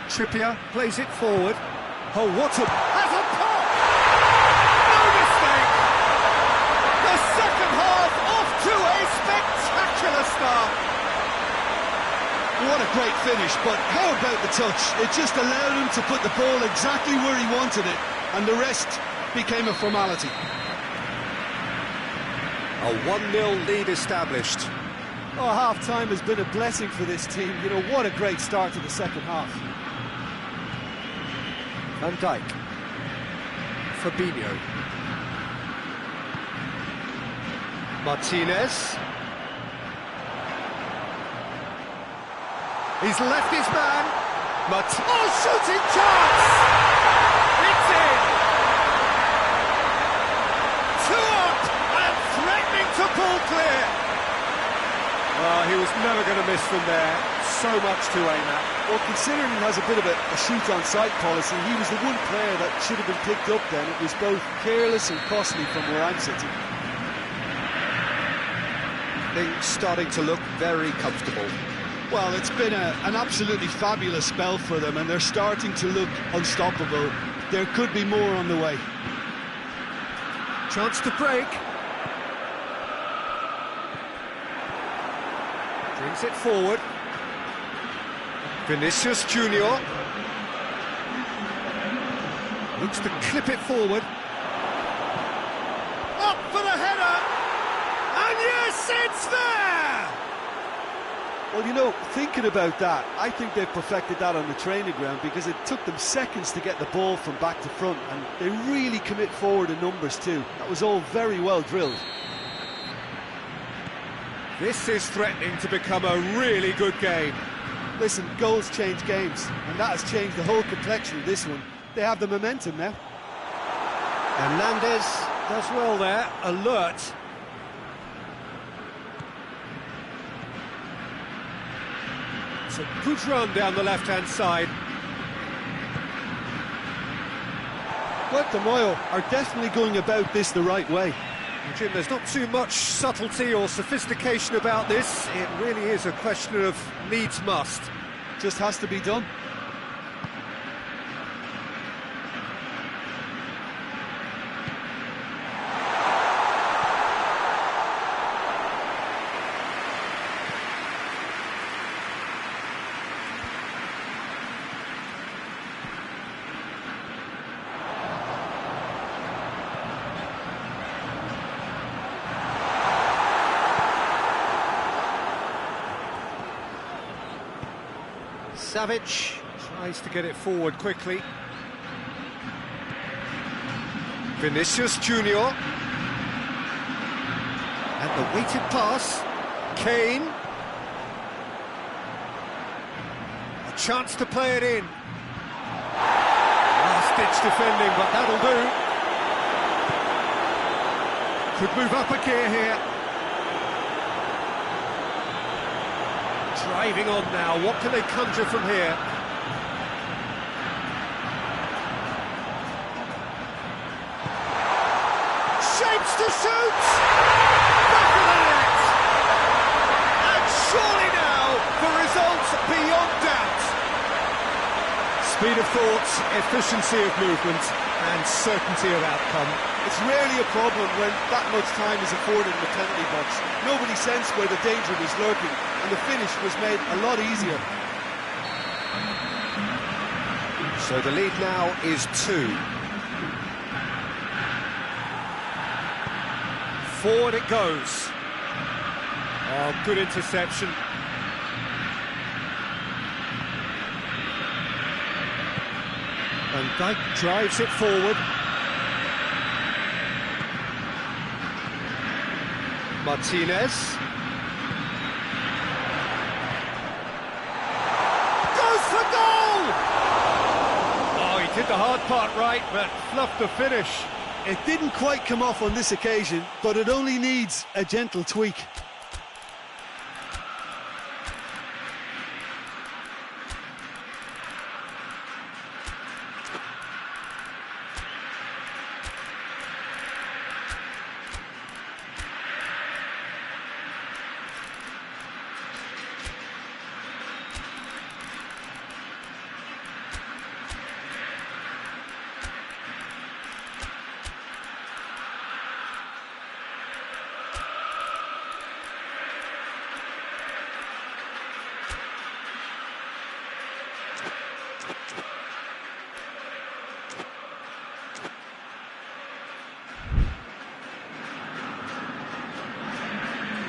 Trippier plays it forward. Oh, what a... Has a pop! No mistake! The second half off to a spectacular start. What a great finish, but how about the touch? It just allowed him to put the ball exactly where he wanted it, and the rest became a formality. A 1-0 lead established. Oh, half-time has been a blessing for this team. You know, what a great start to the second half. Van Dijk. Fabinho. Martinez. He's left his man. Oh, shooting chance! It's in! 2 up and threatening to pull clear. Oh, he was never going to miss from there. So much to aim at. Well, considering he has a bit of a shoot-on-sight policy, he was the one player that should have been picked up then. It was both careless and costly from where I'm sitting. Things starting to look very comfortable. Well, it's been an absolutely fabulous spell for them, and they're starting to look unstoppable. There could be more on the way. Chance to break. Brings it forward. Vinicius Junior looks to clip it forward. Up for the header! And yes, it's there! Well, you know, thinking about that, I think they've perfected that on the training ground, because it took them seconds to get the ball from back to front, and they really commit forward in numbers too. That was all very well drilled. This is threatening to become a really good game. Listen, goals change games, and that has changed the whole complexion of this one. They have the momentum now. Hernandez does well there, alert. It's a good run down the left-hand side. Guatemala are definitely going about this the right way. Jim, there's not too much subtlety or sophistication about this. It really is a question of needs must. Just has to be done. Savic tries to get it forward quickly. Vinicius Junior. And the weighted pass. Kane. A chance to play it in. Last-ditch defending, but that'll do. Could move up a gear here. Driving on now, what can they conjure from here? Shapes to shoot! Back of the net! And surely now, the results beyond doubt. Speed of thought, efficiency of movement, and certainty of outcome. It's rarely a problem when that much time is afforded in the penalty box. Nobody sensed where the danger was lurking, and the finish was made a lot easier. So the lead now is 2. Forward it goes. Oh, good interception. Van Dijk drives it forward. Martinez. Goes for goal! Oh, he did the hard part right, but fluffed the finish. It didn't quite come off on this occasion, but it only needs a gentle tweak.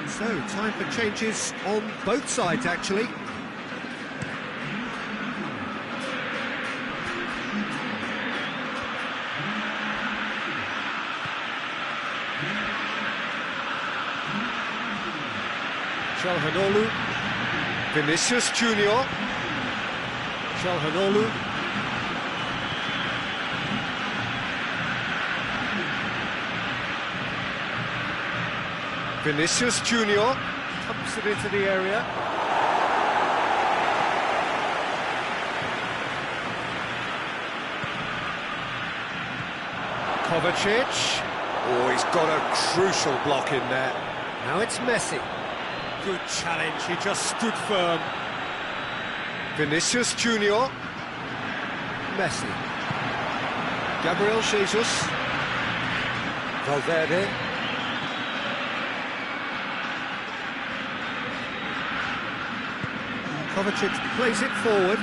So, time for changes on both sides, actually. Çalhanoğlu, Vinicius Junior. Çalhanoğlu. Vinicius Junior pumps it into the area. Kovacic. Oh, he's got a crucial block in there. Now it's Messi. Good challenge, he just stood firm. Vinicius Junior. Messi. Gabriel Jesus. Valverde. Kovacic plays it forward,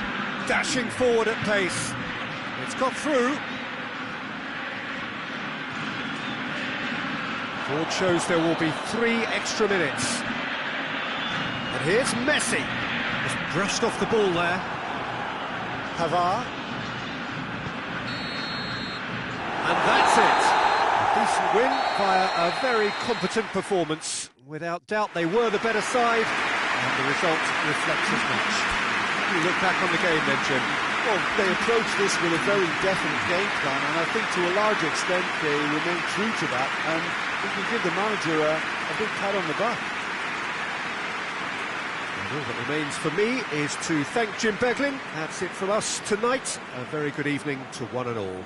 dashing forward at pace. It's got through. Board shows there will be 3 extra minutes. And here's Messi. Just brushed off the ball there. Pavard. And that's it. A decent win via a very competent performance. Without doubt, they were the better side. And the result reflects as much. You look back on the game then, Jim. Well, they approach this with a very definite game plan, and I think to a large extent they remain true to that, and we can give the manager a big pat on the back. And all that remains for me is to thank Jim Beglin. That's it from us tonight. A very good evening to one and all.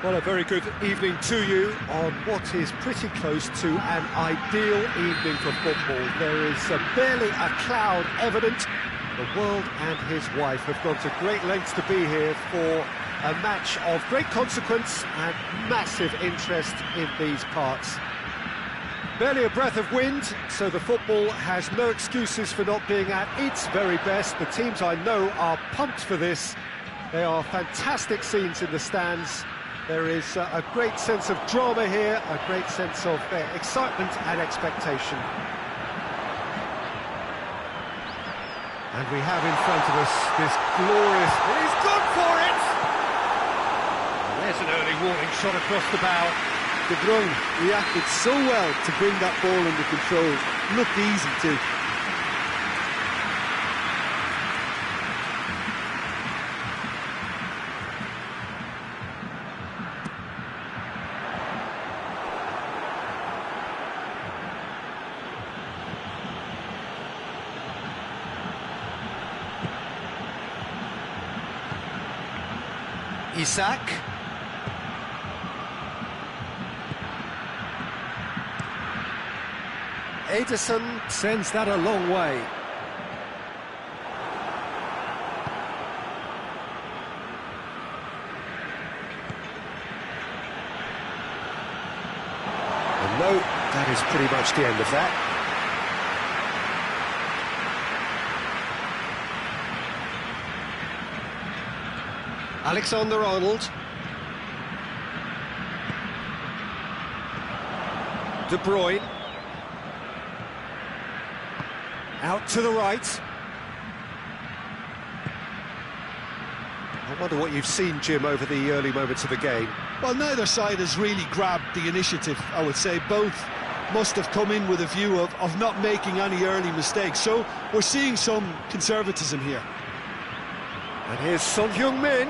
Well, a very good evening to you on what is pretty close to an ideal evening for football. There is barely a cloud evident. The world and his wife have gone to great lengths to be here for a match of great consequence and massive interest in these parts. Barely a breath of wind, so the football has no excuses for not being at its very best. The teams I know are pumped for this. They are fantastic scenes in the stands. There is a great sense of drama here, a great sense of excitement and expectation. And we have in front of us this glorious... He's gone for it! And there's an early warning shot across the bow. De Bruyne reacted so well to bring that ball under control. Looked easy too. Isak. Ederson sends that a long way. No, that is pretty much the end of that. Alexander-Arnold. De Bruyne. Out to the right. I wonder what you've seen, Jim, over the early moments of the game. Well, neither side has really grabbed the initiative, I would say. Both must have come in with a view of not making any early mistakes. So we're seeing some conservatism here. And here's Son Heung-min.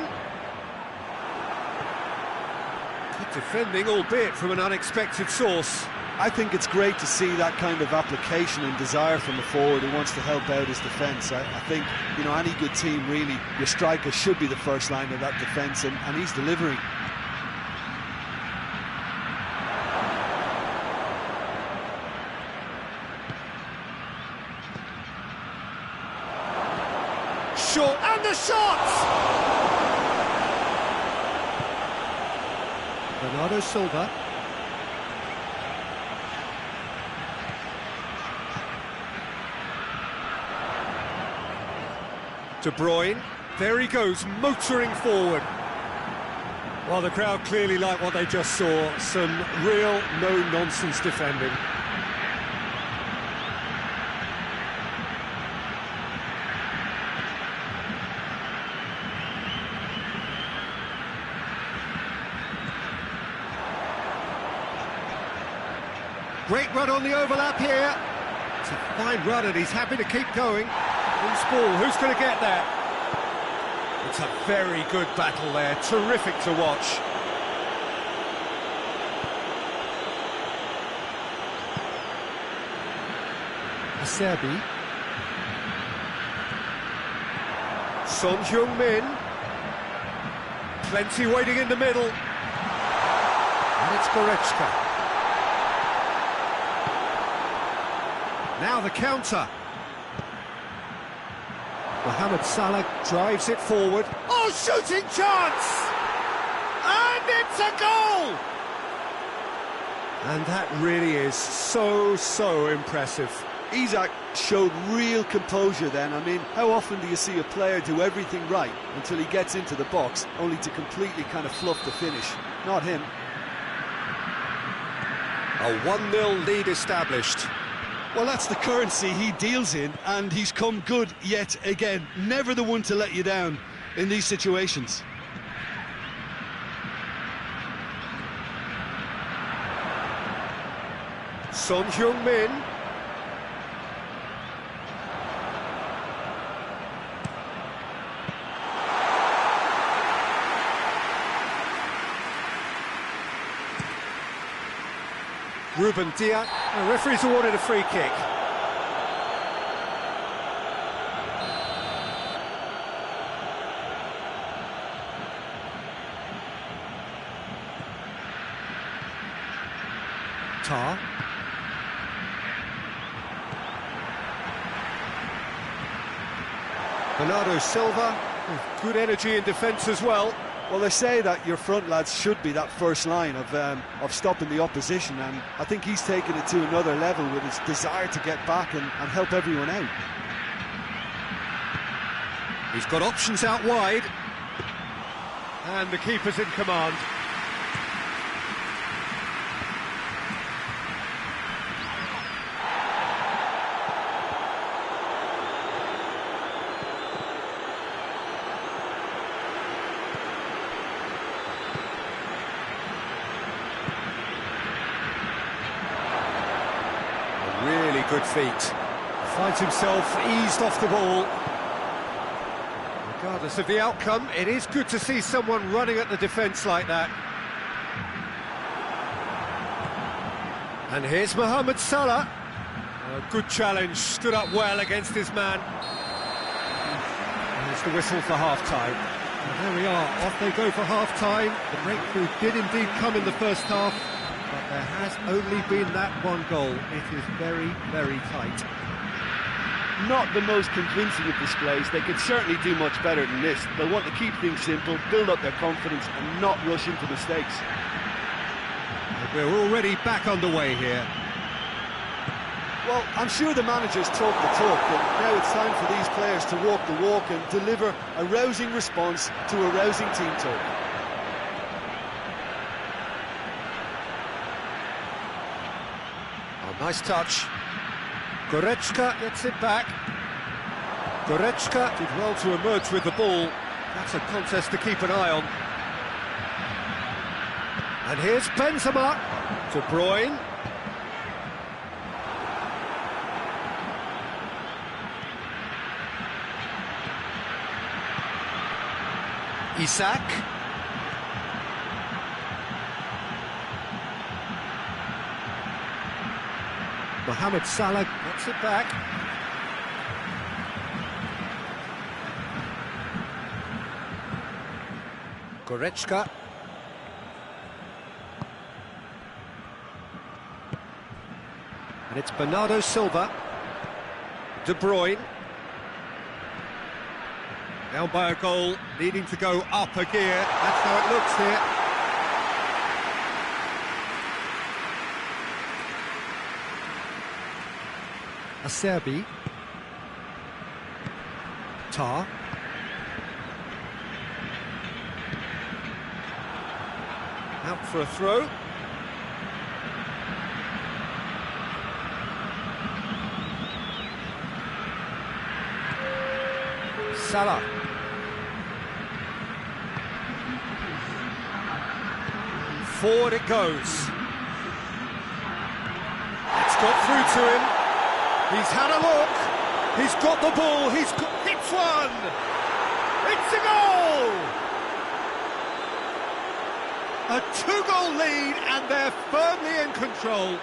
Good defending, albeit from an unexpected source. I think it's great to see that kind of application and desire from a forward who wants to help out his defence. I think, you know, any good team, really, your striker should be the first line of that defence, and he's delivering. Short, and the shot! Bernardo Silva. De Bruyne, there he goes, motoring forward. Well, the crowd clearly like what they just saw. Some real no-nonsense defending. Great run on the overlap here. It's a fine run and he's happy to keep going. Loose ball, who's going to get that? It's a very good battle there, terrific to watch. Acerbi. Son Heung-min. Plenty waiting in the middle. And it's Goretzka. Now the counter. Mohamed Salah drives it forward. Oh, shooting chance! And it's a goal! And that really is so impressive. Isak showed real composure then. I mean, how often do you see a player do everything right until he gets into the box, only to completely kind of fluff the finish? Not him. A 1-0 lead established. Well, that's the currency he deals in, and he's come good yet again. Never the one to let you down in these situations. Son Heung-min. Ruben Diaz. The referee's awarded a free kick. Tar. Bernardo Silva with good energy in defence as well. Well, they say that your front lads should be that first line of stopping the opposition, and I think he's taken it to another level with his desire to get back and help everyone out. He's got options out wide, and the keeper's in command. Good feet. Finds himself eased off the ball. Regardless of the outcome, it is good to see someone running at the defence like that. And here's Mohamed Salah. A good challenge, stood up well against his man. And there's the whistle for half-time. And there we are, off they go for half-time. The breakthrough did indeed come in the first half. But there has only been that one goal. It is very tight. Not the most convincing of displays. They could certainly do much better than this. They'll want to keep things simple, build up their confidence and not rush into mistakes. We're already back underway here. Well, I'm sure the managers talk the talk, but now it's time for these players to walk the walk and deliver a rousing response to a rousing team talk. Oh, nice touch. Goretzka gets it back. Goretzka did well to emerge with the ball. That's a contest to keep an eye on. And here's Benzema. De Bruyne. Isak. Mohamed Salah gets it back. Goretzka. And it's Bernardo Silva. De Bruyne. Down by a goal, needing to go up a gear. That's how it looks here. Acerbi. Tar. Out for a throw. Salah. Forward it goes. It's got through to him. He's had a look. He's got the ball. He's hits one. It's a goal. A two-goal lead, and they're firmly in control.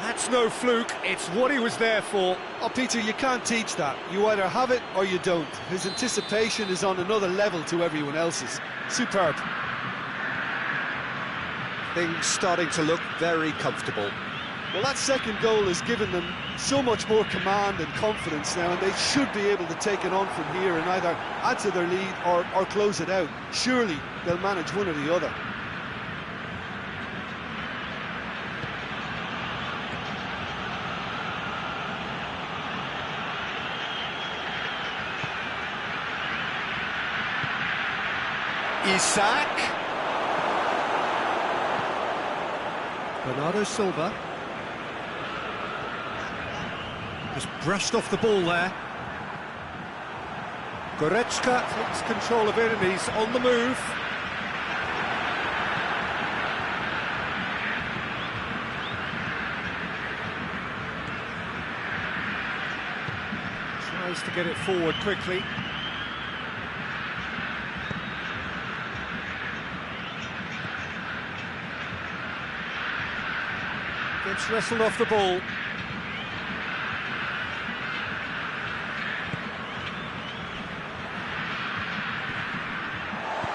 That's no fluke. It's what he was there for. Oh, Peter, you can't teach that. You either have it or you don't. His anticipation is on another level to everyone else's. Superb. Things starting to look very comfortable. Well, that second goal has given them so much more command and confidence now, and they should be able to take it on from here and either add to their lead or close it out. Surely they'll manage one or the other. Isak. Bernardo Silva. Just brushed off the ball there. Goretzka takes control of it and he's on the move. Tries to get it forward quickly. Gets wrestled off the ball.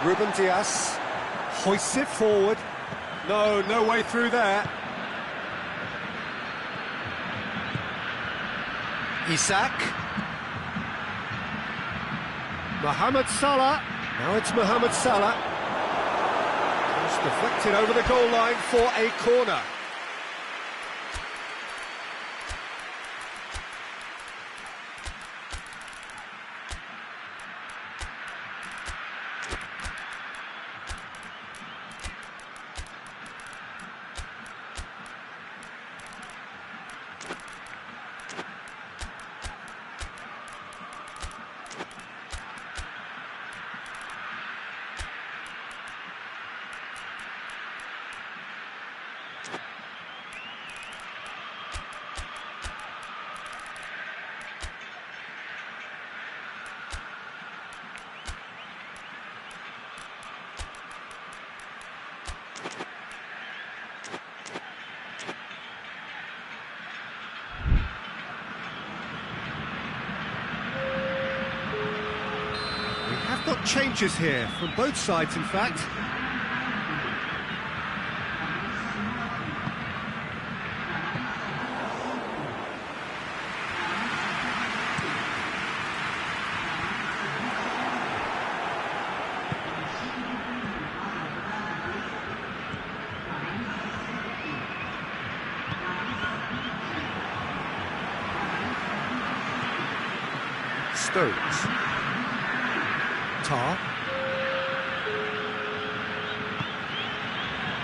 Ruben Dias hoists it forward. No way through there. Isak. Mohamed Salah. Now it's Mohamed Salah. Just deflected over the goal line for a corner. Got changes here from both sides, in fact. Stones. Tar.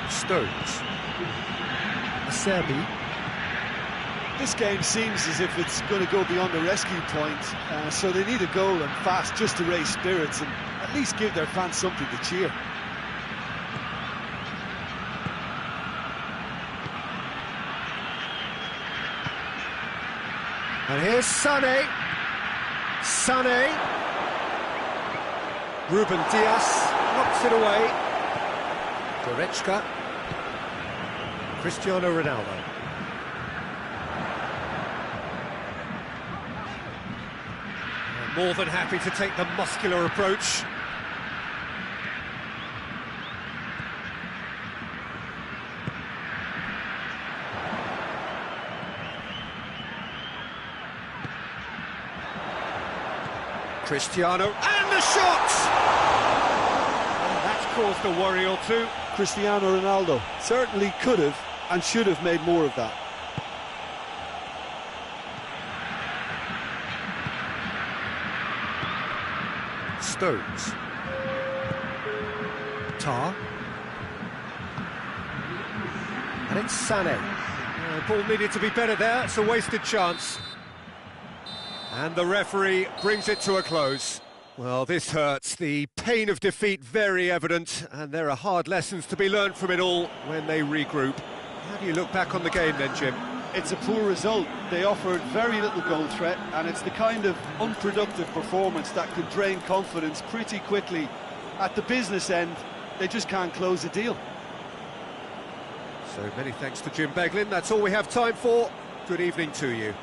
Stones. Acerbi. This game seems as if it's going to go beyond the rescue point, so they need a goal and fast just to raise spirits and at least give their fans something to cheer. And here's Sané. Sané. Ruben Dias knocks it away. Goretzka. Cristiano Ronaldo. More than happy to take the muscular approach. Cristiano, and the shot! And that's caused a worry or two. Cristiano Ronaldo certainly could have and should have made more of that. Stones. Tar. And it's Sané. The ball needed to be better there, it's a wasted chance. And the referee brings it to a close. Well, this hurts. The pain of defeat very evident, and there are hard lessons to be learned from it all when they regroup. How do you look back on the game then, Jim? It's a poor result. They offered very little goal threat, and it's the kind of unproductive performance that could drain confidence pretty quickly. At the business end, they just can't close a deal. So many thanks to Jim Beglin. That's all we have time for. Good evening to you.